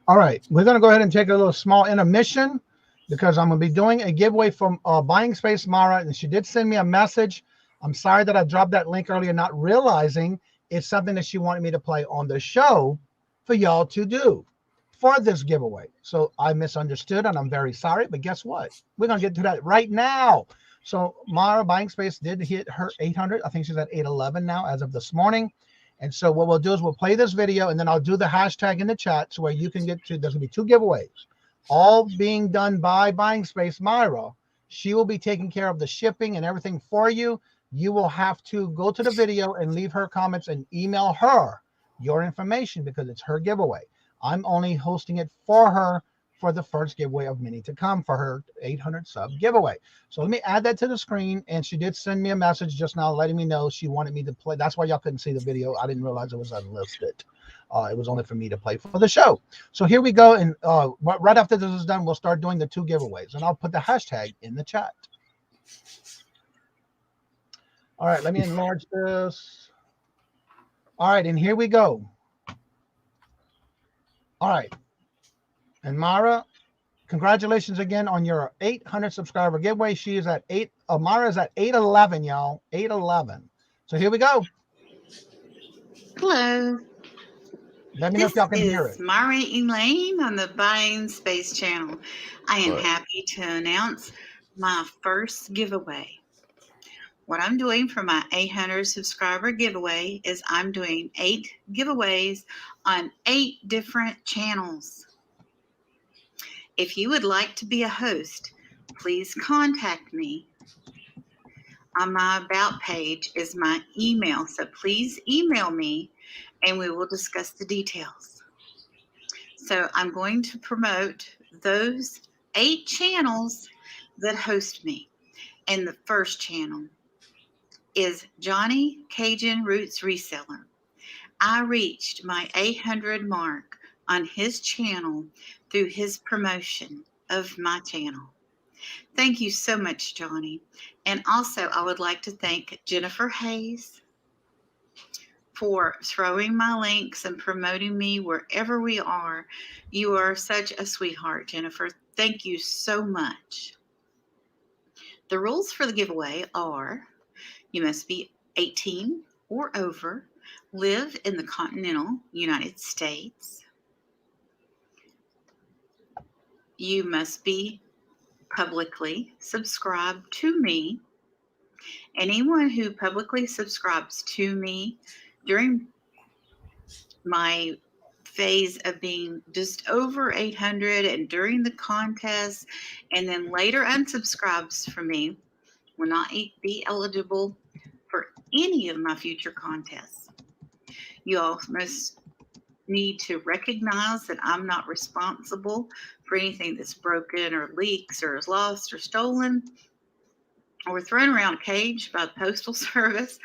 All right, we're going to go ahead and take a little small intermission because I'm going to be doing a giveaway from Buying Space Mara, and she did send me a message. I'm sorry that I dropped that link earlier, not realizing it's something that she wanted me to play on the show for y'all to do for this giveaway. So I misunderstood, and I'm very sorry, but guess what? We're going to get to that right now. So Mara Buying Space did hit her 800. I think she's at 811 now as of this morning. And so what we'll do is we'll play this video, and then I'll do the hashtag in the chat so where you can get to, there's going to be 2 giveaways, all being done by Buying Space Myra. She will be taking care of the shipping and everything for you. You will have to go to the video and leave her comments and email her your information because it's her giveaway. I'm only hosting it for her for the first giveaway of many to come for her 800 sub giveaway. So let me add that to the screen. And she did send me a message just now letting me know she wanted me to play. That's why y'all couldn't see the video. I didn't realize it was unlisted. It was only for me to play for the show. So here we go. And right after this is done, we'll start doing the 2 giveaways. And I'll put the hashtag in the chat. All right, let me enlarge this. All right, and here we go. All right. And Mara, congratulations again on your 800 subscriber giveaway. She is at Mara is at 811, y'all. 811. So here we go. Hello. Let me know if y'all can hear it. This is Mara Elaine on the Buying Space channel. I am happy to announce my first giveaway. What I'm doing for my 800 subscriber giveaway is I'm doing 8 giveaways on 8 different channels. If you would like to be a host, please contact me. On my About page is my email, so please email me and we will discuss the details. So I'm going to promote those 8 channels that host me. And the first channel is Johnny Kajun Roots Reseller. I reached my 800 mark on his channel through his promotion of my channel. Thank you so much, Johnny. And also, I would like to thank Jennifer Hayes for throwing my links and promoting me wherever we are. You are such a sweetheart, Jennifer. Thank you so much. The rules for the giveaway are you must be 18 or over, live in the continental United States. You must be publicly subscribed to me. Anyone who publicly subscribes to me during my phase of being just over 800 and during the contest and then later unsubscribes from me will not be eligible for any of my future contests. You all must need to recognize that I'm not responsible for anything that's broken or leaks or is lost or stolen or thrown around a cage by the Postal Service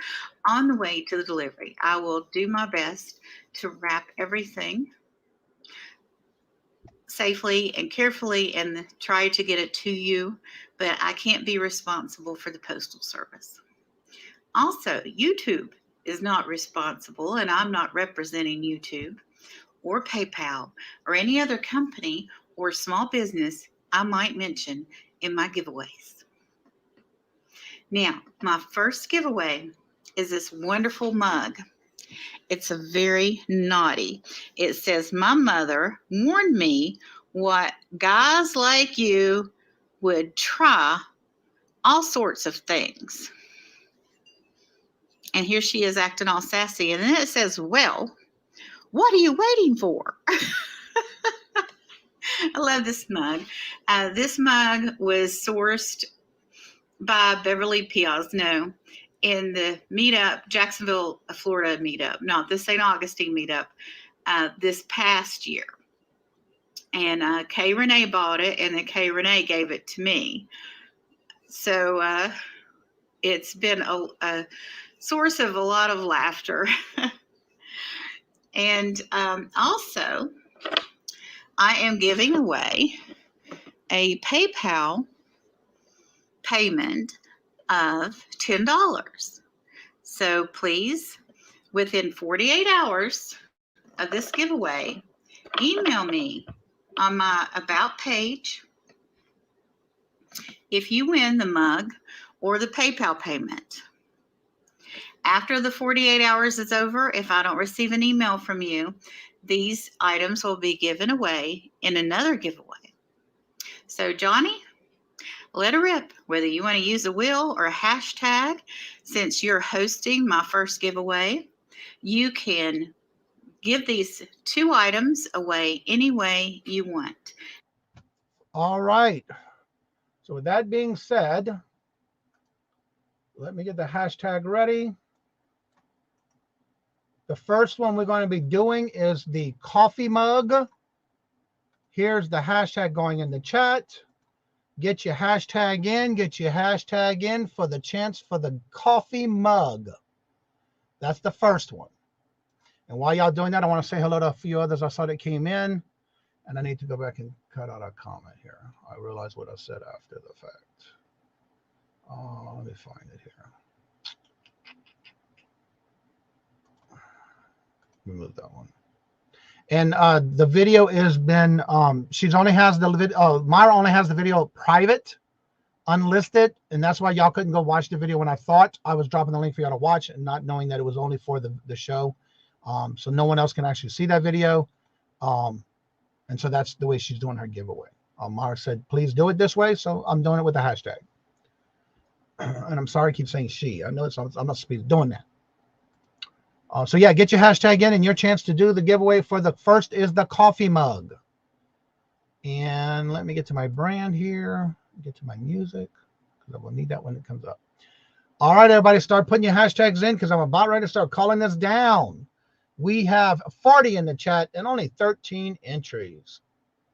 on the way to the delivery. I will do my best to wrap everything safely and carefully and try to get it to you, but I can't be responsible for the postal service. Also, YouTube is not responsible, and I'm not representing YouTube or PayPal or any other company or small business I might mention in my giveaways. Now, my first giveaway is this wonderful mug. It's a very naughty. It says, "My mother warned me what guys like you would try all sorts of things." And here she is acting all sassy. And then it says, "Well, what are you waiting for?" I love this mug. This mug was sourced by Beverly Piazno in the meetup, Jacksonville, Florida meetup, not the St. Augustine meetup, this past year. And Kay Renee bought it, and then Kay Renee gave it to me. So it's been a source of a lot of laughter. And also, I am giving away a PayPal payment of $10. So please, within 48 hours of this giveaway, email me on my About page if you win the mug or the PayPal payment. After the 48 hours is over, if I don't receive an email from you, these items will be given away in another giveaway. So, Johnny, let her rip. Whether you want to use a wheel or a hashtag, since you're hosting my first giveaway, you can give these 2 items away any way you want. All right. So with that being said, let me get the hashtag ready. The first one we're going to be doing is the coffee mug. Here's the hashtag going in the chat. Get your hashtag in. Get your hashtag in for the chance for the coffee mug. That's the first one. And while y'all doing that, I want to say hello to a few others I saw that came in. And I need to go back and cut out a comment here. I realized what I said after the fact. Let me find it here. Remove that one. And the video has been, she's only has the video, Myra only has the video private, unlisted. And that's why y'all couldn't go watch the video when I thought I was dropping the link for y'all to watch, and not knowing that it was only for the show. So no one else can actually see that video. And so that's the way she's doing her giveaway. Mara said, please do it this way. So I'm doing it with the hashtag. And I'm sorry I keep saying she. I know I'm not supposed to be doing that. So yeah, get your hashtag in, and your chance to do the giveaway for the first is the coffee mug. And let me get to my brand here. Get to my music, because I will need that when it comes up. All right, everybody, start putting your hashtags in, because I'm about ready to start calling this down. We have 40 in the chat and only 13 entries.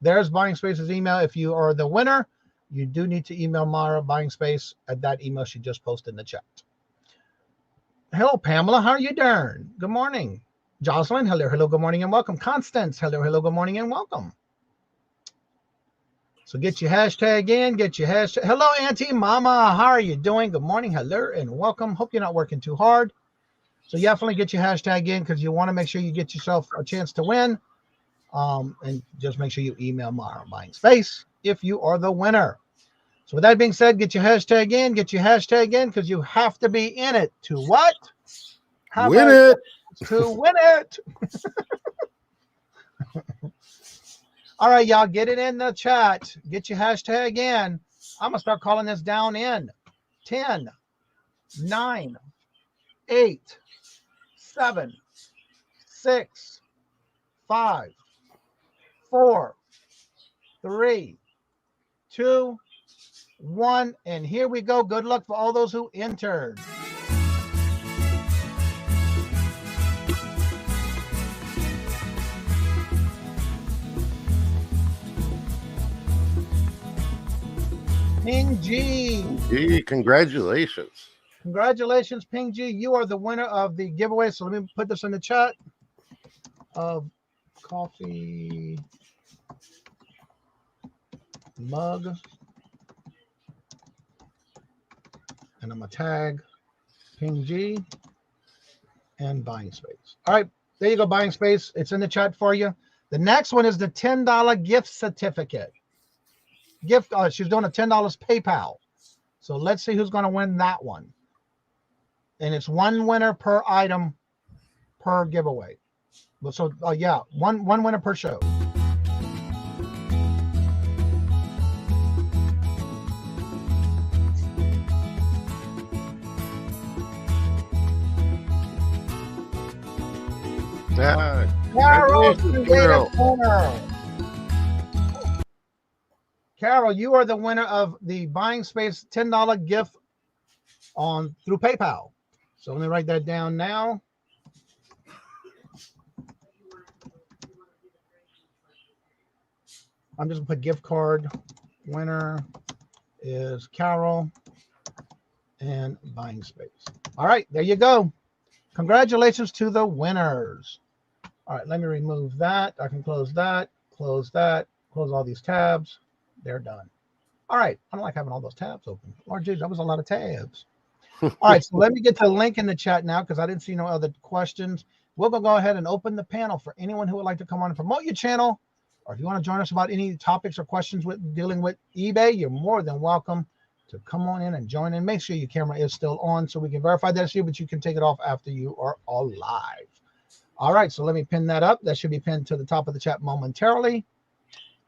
There's Buying Space's email. If you are the winner, you do need to email Mara Buying Space at that email she just posted in the chat. Hello, Pamela. How are you doing? Good morning. Jocelyn, hello, hello, good morning and welcome. Constance, hello, hello, good morning and welcome. So get your hashtag in, get your hashtag. Hello, Auntie Mama. How are you doing? Good morning, hello, and welcome. Hope you're not working too hard. So definitely get your hashtag in, because you want to make sure you get yourself a chance to win. And just make sure you email Mara Buying Space if you are the winner. So with that being said, get your hashtag in, because you have to be in it to what? Win it. To win it. All right, y'all, get it in the chat. Get your hashtag in. I'm going to start calling this down in 10, 9, 8, 7, 6, 5, 4, 3, 2, 1, and here we go. Good luck for all those who entered. Ping G. Hey, congratulations. Congratulations, Ping G. You are the winner of the giveaway. So let me put this in the chat of coffee mug. And I'm going to tag Ping G and buying space. All right, there you go, buying space. It's in the chat for you. The next one is the $10 gift certificate. She's doing a $10 PayPal. So let's see who's going to win that one. And it's one winner per item per giveaway. So yeah, one winner per show. Carol, you are the winner of the buying space $10 gift through PayPal. So let me write that down now. I'm just gonna put gift card. Winner is Carol and buying space. All right, there you go. Congratulations to the winners. All right, let me remove that. I can close that, close all these tabs. They're done. All right, I don't like having all those tabs open. Lord, dude, that was a lot of tabs. All right, so let me get the link in the chat now because I didn't see no other questions. We'll go ahead and open the panel for anyone who would like to come on and promote your channel, or if you want to join us about any topics or questions with dealing with eBay, you're more than welcome to come on in and join in. Make sure your camera is still on so we can verify that it's you, but you can take it off after you are all live. All right, so let me pin that up. That should be pinned to the top of the chat momentarily.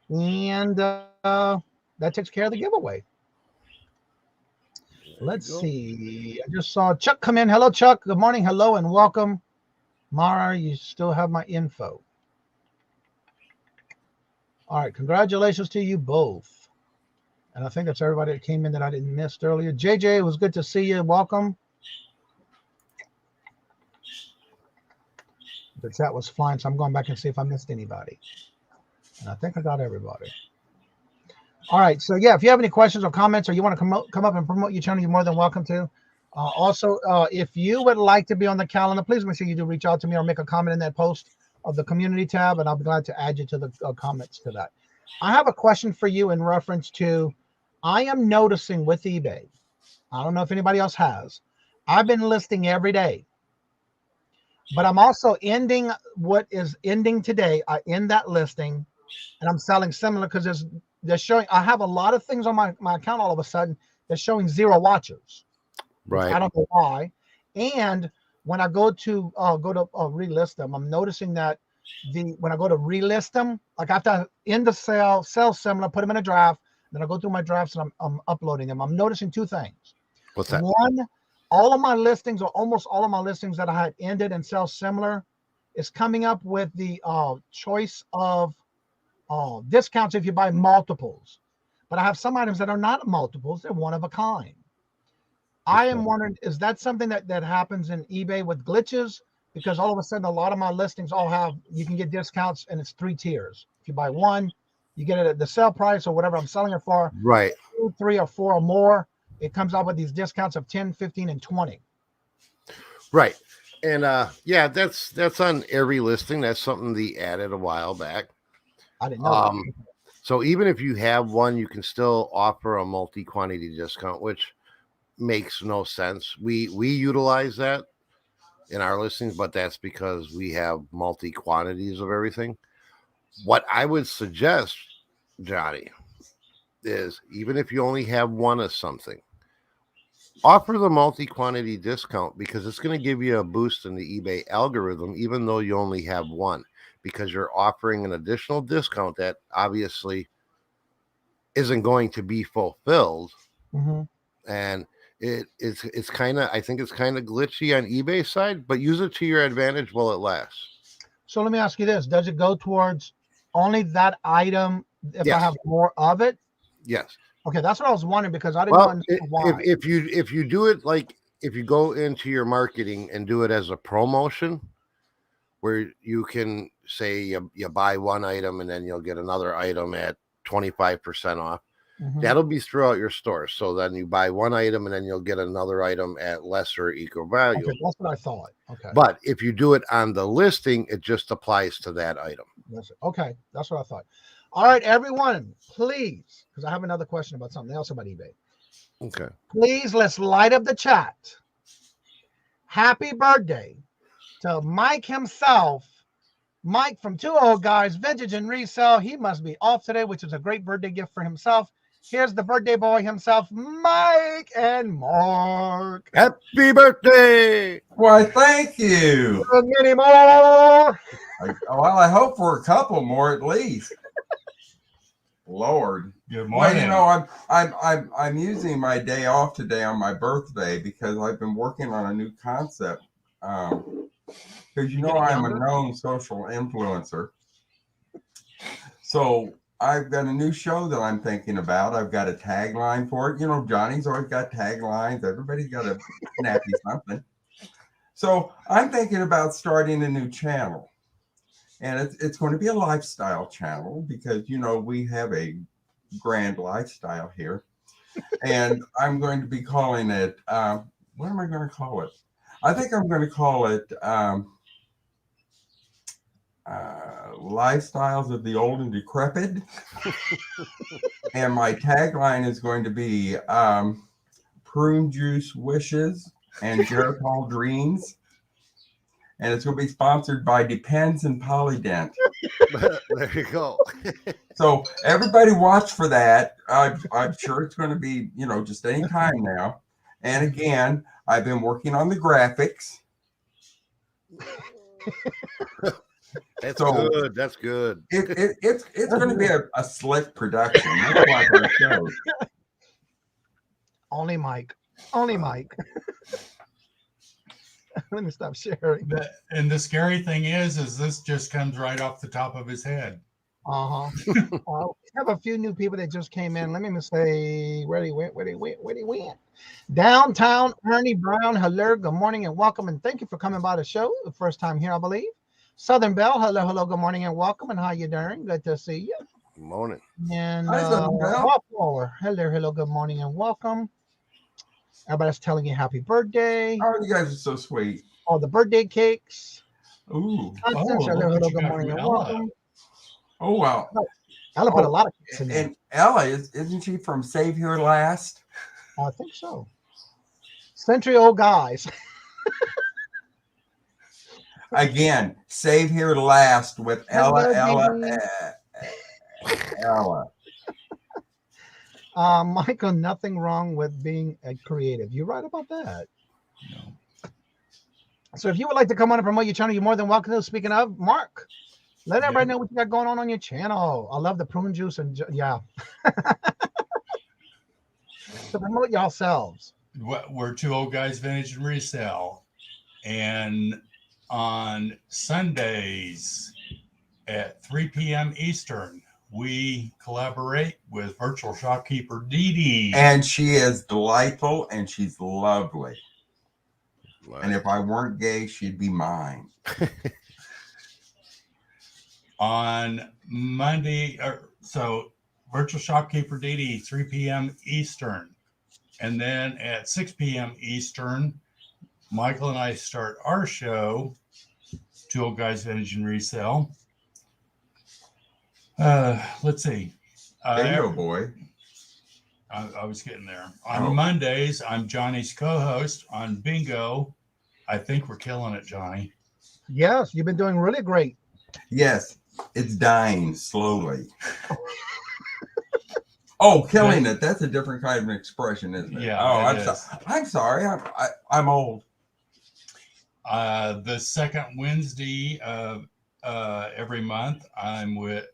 And that takes care of the giveaway. Let's see. I just saw Chuck come in. Hello, Chuck. Good morning. Hello and welcome. Mara, you still have my info. All right, congratulations to you both. And I think that's everybody that came in that I didn't miss earlier. JJ, it was good to see you. Welcome. The chat was flying, so I'm going back and see if I missed anybody. And I think I got everybody. All right, so yeah, if you have any questions or comments or you want to come up and promote your channel, you're more than welcome to. Also, if you would like to be on the calendar, please make sure you do reach out to me or make a comment in that post of the community tab, and I'll be glad to add you to the comments to that. I have a question for you in reference to, I am noticing with eBay, I don't know if anybody else has, I've been listing every day, but I'm also ending what is ending today. I end that listing and I'm selling similar because they're showing, I have a lot of things on my account all of a sudden that's showing 0 watchers. Right. I don't know why. And when I go to relist them, I'm noticing that when I go to relist them, like after I end the sell similar, put them in a draft, then I go through my drafts and I'm uploading them. I'm noticing 2 things. What's that? One, all of my listings, or almost all of my listings that I had ended and sell similar, is coming up with the choice of discounts if you buy multiples. But I have some items that are not multiples, they're one of a kind. I am wondering, is that something that happens in eBay with glitches? Because all of a sudden, a lot of my listings all have, you can get discounts and it's 3 tiers. If you buy 1, you get it at the sell price or whatever I'm selling it for. Right. 2, 3, or 4 or more, it comes out with these discounts of 10, 15, and 20. Right. And yeah, that's on every listing. That's something they added a while back. I didn't know. So even if you have one, you can still offer a multi-quantity discount, which makes no sense. We utilize that in our listings, but that's because we have multi-quantities of everything. What I would suggest, Johnny, is even if you only have one of something, offer the multi-quantity discount, because it's going to give you a boost in the eBay algorithm, even though you only have one, because you're offering an additional discount that obviously isn't going to be fulfilled. Mm-hmm. And it's kind of, I think it's kind of glitchy on eBay side, but use it to your advantage while it lasts. So let me ask you this. Does it go towards only that item if I have more of it? Yes. Okay, that's what I was wondering, because I didn't know why. If you do it, like if you go into your marketing and do it as a promotion, where you can say you buy one item and then you'll get another item at 25% off. Mm-hmm. That'll be throughout your store. So then you buy one item and then you'll get another item at lesser equal value. Okay, that's what I thought. Okay. But if you do it on the listing, it just applies to that item. Okay, that's what I thought. All right, everyone, please, because I have another question about something else about eBay. Okay. Please, let's light up the chat. Happy birthday to Mike himself. Mike from Two Old Guys, Vintage and Resell. He must be off today, which is a great birthday gift for himself. Here's the birthday boy himself, Mike and Mark. Happy birthday! Why, thank you. Many more. Well, I hope for a couple more at least. Lord. Good Well, morning. you know, I'm using my day off today on my birthday because I've been working on a new concept. Because you know I'm a known social influencer. So I've got a new show that I'm thinking about. I've got a tagline for it. You know, Johnny's always got taglines. Everybody's got a snappy something. So I'm thinking about starting a new channel. And it's going to be a lifestyle channel because, you know, we have a grand lifestyle here. And I'm going to be calling it, what am I going to call it? I think I'm going to call it Lifestyles of the Old and Decrepit. And my tagline is going to be Prune Juice Wishes and Geritol Dreams. And it's going to be sponsored by Depends and Polydent. There you go. So everybody watch for that. I'm sure it's going to be, you know, just any time now. And again, I've been working on the graphics. That's good. That's good. It's going to be a slick production. That's why it shows. Only Mike. Only Mike. Let me stop sharing. And the scary thing is this just comes right off the top of his head. We have a few new people that just came in. Let me say where he went. Downtown Ernie Brown. Hello, good morning and welcome, and thank you for coming by the show. The first time here, I believe. Southern Belle. Hello, good morning and welcome, and how you doing? Good to see you. Good morning. And Hi, Southern Belle. hello, good morning and welcome. Everybody's telling you happy birthday. Oh, you guys are so sweet. All the birthday cakes. Ooh. Constance, hello, good morning and welcome. Oh, wow. Ella put a lot of cakes in there. And Ella, isn't she from Save Here Last? I think so. Century Old Guys. Again, Save Here Last with Ella. Michael, nothing wrong with being a creative. You're right about that. No. So if you would like to come on and promote your channel, you're more than welcome to. Speaking of, Mark, let everybody know what you got going on your channel. I love the prune juice and yeah. So promote yourselves. We're Two Old Guys Vintage and Resell. And on Sundays at 3 p.m. Eastern, we collaborate with virtual shopkeeper Dee Dee. And she is delightful and she's lovely. Right. And if I weren't gay, she'd be mine. On Monday, so virtual shopkeeper Dee Dee, 3 p.m. Eastern. And then at 6 p.m. Eastern, Michael and I start our show, Two Old Guys Vintage and Resell. Let's see. Bingo boy. I was getting there. On Mondays, I'm Johnny's co-host on Bingo. I think we're killing it, Johnny. Yes, you've been doing really great. Yes, it's dying slowly. Oh, killing it. That's a different kind of an expression, isn't it? Yeah. Oh, I'm sorry. I'm old. The second Wednesday of every month, I'm with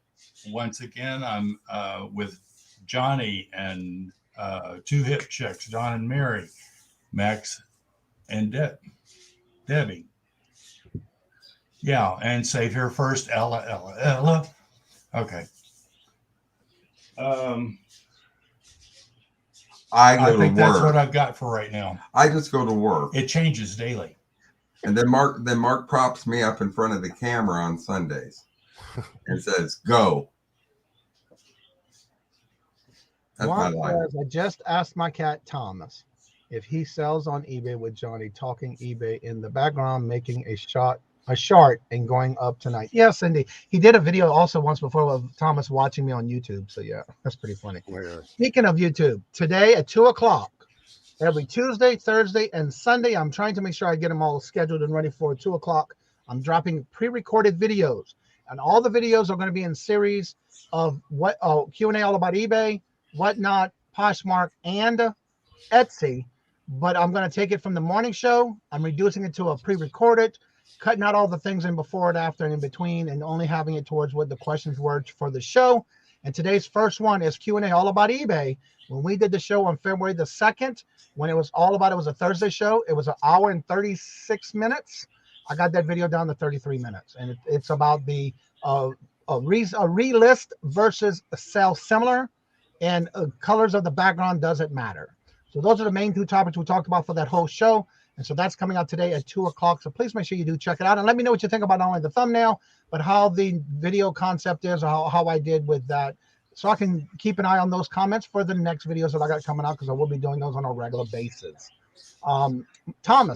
Johnny and two hip chicks, Don and Mary, Max and Debbie. Yeah, and Save Here First, Ella. Okay. I think that's what I've got for right now. I just go to work. It changes daily. And then Mark props me up in front of the camera on Sundays and says, "Go." That's my life. I just asked my cat Thomas if he sells on eBay with Johnny talking eBay in the background, making a shot a short and going up tonight. Yes, Cindy. He did a video also once before of Thomas watching me on YouTube. So yeah, that's pretty funny. Really? Speaking of YouTube, today at 2 o'clock, every Tuesday, Thursday, and Sunday, I'm trying to make sure I get them all scheduled and ready for 2 o'clock. I'm dropping pre-recorded videos, and all the videos are going to be in series of what Q&A all about eBay, whatnot, Poshmark, and Etsy. But I'm going to take it from the morning show. I'm reducing it to a pre-recorded, cutting out all the things in before and after and in between, and only having it towards what the questions were for the show. And today's first one is Q&A all about eBay. When we did the show on February the 2nd, when it was all about, it was a Thursday show. It was an hour and 36 minutes. I got that video down to 33 minutes. And it's about the relist versus a sell similar, and colors of the background doesn't matter. So those are the main two topics we talked about for that whole show. And so that's coming out today at 2 o'clock. So please make sure you do check it out. And let me know what you think about not only the thumbnail, but how the video concept is, or how I did with that. So I can keep an eye on those comments for the next videos that I got coming out, because I will be doing those on a regular basis. Tommy,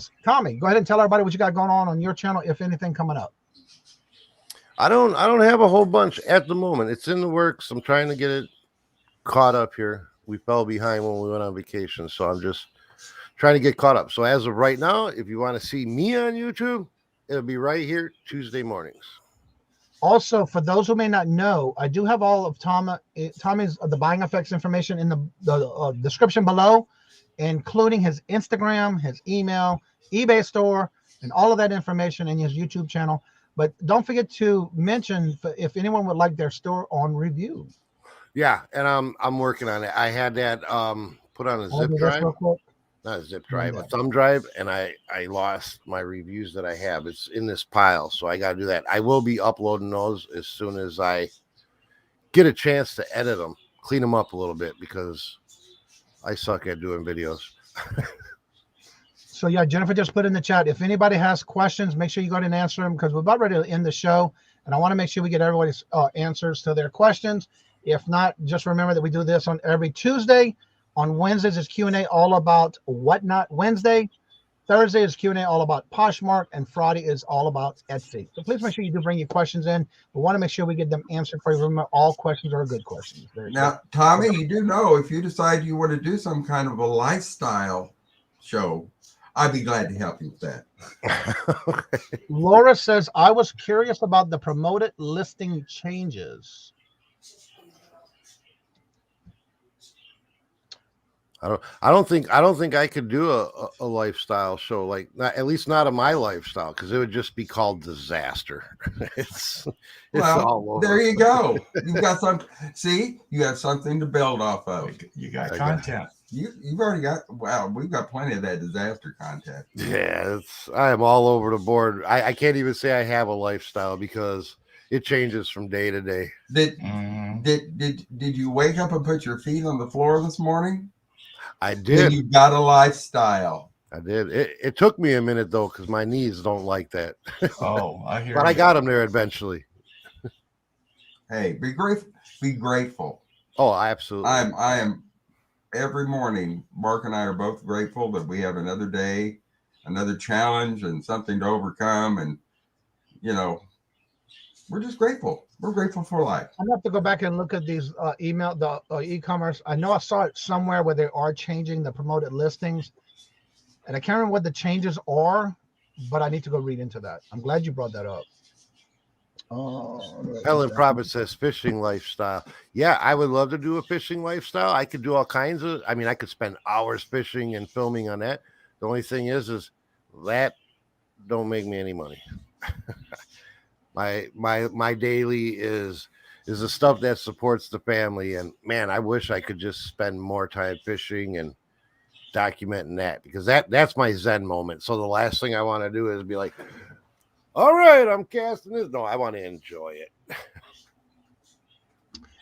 go ahead and tell everybody what you got going on your channel, if anything coming up. I don't have a whole bunch at the moment. It's in the works. I'm trying to get it caught up here. We fell behind when we went on vacation, so I'm just trying to get caught up. So as of right now, if you want to see me on YouTube, it'll be right here Tuesday mornings. Also, for those who may not know, I do have all of Tommy's the buying effects information in the description below, including his Instagram, his email, eBay store, and all of that information in his YouTube channel. But don't forget to mention if anyone would like their store on review. Yeah, and I'm working on it. I had that put on a zip drive. Not a zip drive, a thumb drive, and I lost my reviews that I have. It's in this pile, so I got to do that. I will be uploading those as soon as I get a chance to edit them, clean them up a little bit, because I suck at doing videos. So yeah, Jennifer just put in the chat, if anybody has questions, make sure you go ahead and answer them, because we're about ready to end the show, and I want to make sure we get everybody's answers to their questions. If not, just remember that we do this on every Tuesday. On Wednesdays is Q&A all about Whatnot Wednesday. Thursday is Q&A all about Poshmark, and Friday is all about Etsy. So please make sure you do bring your questions in. We want to make sure we get them answered for you. Remember, all questions are good questions. Now, Tommy, you do know if you decide you want to do some kind of a lifestyle show, I'd be glad to help you with that. Laura says, I was curious about the promoted listing changes. I don't think I could do a lifestyle show, like at least not of my lifestyle, because it would just be called disaster. it's all over. There you go. You've got some. See, you have something to build off of. You got content. You've already got. Wow, we've got plenty of that disaster content. Yeah, I am all over the board. I can't even say I have a lifestyle, because it changes from day to day. Did you wake up and put your feet on the floor this morning? I did. Then you got a lifestyle. I did. It took me a minute though, because my knees don't like that. Oh, I hear. But I got them there eventually. Hey, be grateful. Be grateful. Oh, absolutely. I am. Every morning, Mark and I are both grateful that we have another day, another challenge, and something to overcome. And we're just grateful. We're grateful for life. I'm gonna have to go back and look at these e-commerce. I know I saw it somewhere where they are changing the promoted listings, and I can't remember what the changes are, but I need to go read into that. I'm glad you brought that up. Helen Probert says fishing lifestyle. Yeah, I would love to do a fishing lifestyle. I could do all kinds of. I mean, I could spend hours fishing and filming on that. The only thing is that don't make me any money. My daily is the stuff that supports the family, and man, I wish I could just spend more time fishing and documenting that, because that's my Zen moment. So the last thing I want to do is be like, all right, I'm casting this. No, I want to enjoy it.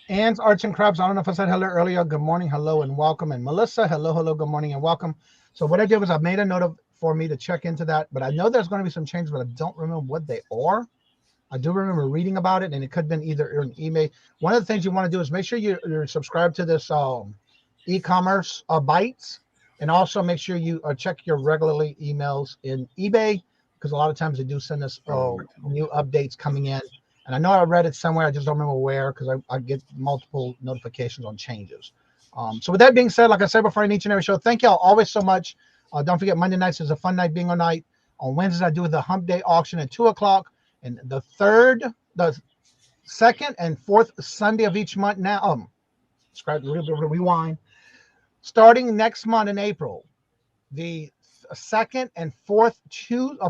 Ann's Arts and Crafts. I don't know if I said hello earlier. Good morning, hello, and welcome. And Melissa, hello, good morning, and welcome. So what I did was I made a note for me to check into that, but I know there's going to be some changes, but I don't remember what they are. I do remember reading about it, and it could have been either an email. One of the things you want to do is make sure you're subscribed to this e-commerce bites, and also make sure you check your regularly emails in eBay, because a lot of times they do send us new updates coming in. And I know I read it somewhere. I just don't remember where, because I get multiple notifications on changes. So with that being said, like I said before in each and every show, thank y'all always so much. Don't forget, Monday nights is a fun night, bingo night. On Wednesdays, I do the hump day auction at 2 o'clock. And the second and fourth Sunday of each month now, rewind. Starting next month in April, the second and fourth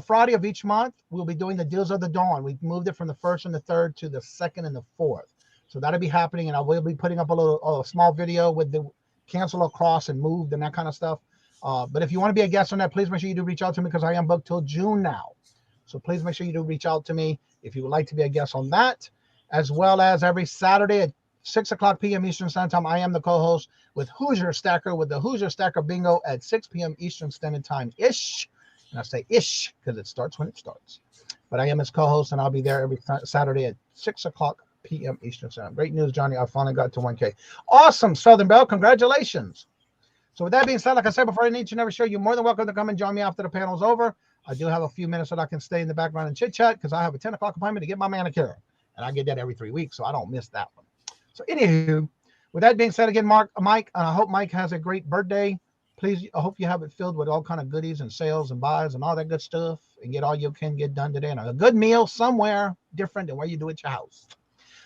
Friday of each month, we'll be doing the deals of the dawn. We've moved it from the first and the third to the second and the fourth. So that'll be happening, and I will be putting up a small video with the cancel across and moved and that kind of stuff. But if you want to be a guest on that, please make sure you do reach out to me, because I am booked till June now. So please make sure you do reach out to me if you would like to be a guest on that, as well as every Saturday at 6 o'clock p.m. Eastern Standard Time. I am the co-host with Hoosier Stacker with the Hoosier Stacker Bingo at 6 p.m. Eastern Standard Time-ish. And I say ish because it starts when it starts. But I am his co-host, and I'll be there every Saturday at 6 o'clock p.m. Eastern Standard. Great news, Johnny. I finally got to 1K. Awesome, Southern Belle. Congratulations. So with that being said, like I said before, in each and every show, you're more than welcome to come and join me after the panel's over. I do have a few minutes that I can stay in the background and chit-chat, because I have a 10 o'clock appointment to get my manicure. And I get that every 3 weeks, so I don't miss that one. So anywho, with that being said, again, Mike, and I hope Mike has a great birthday. Please, I hope you have it filled with all kind of goodies and sales and buys and all that good stuff, and get all you can get done today, and a good meal somewhere different than where you do at your house.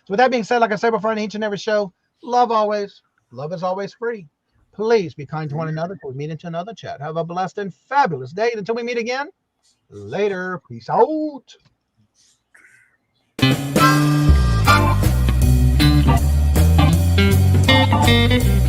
So with that being said, like I said before in each and every show, love always. Love is always free. Please be kind to one another until we meet into another chat. Have a blessed and fabulous day. Until we meet again, later. Peace out. Thank you.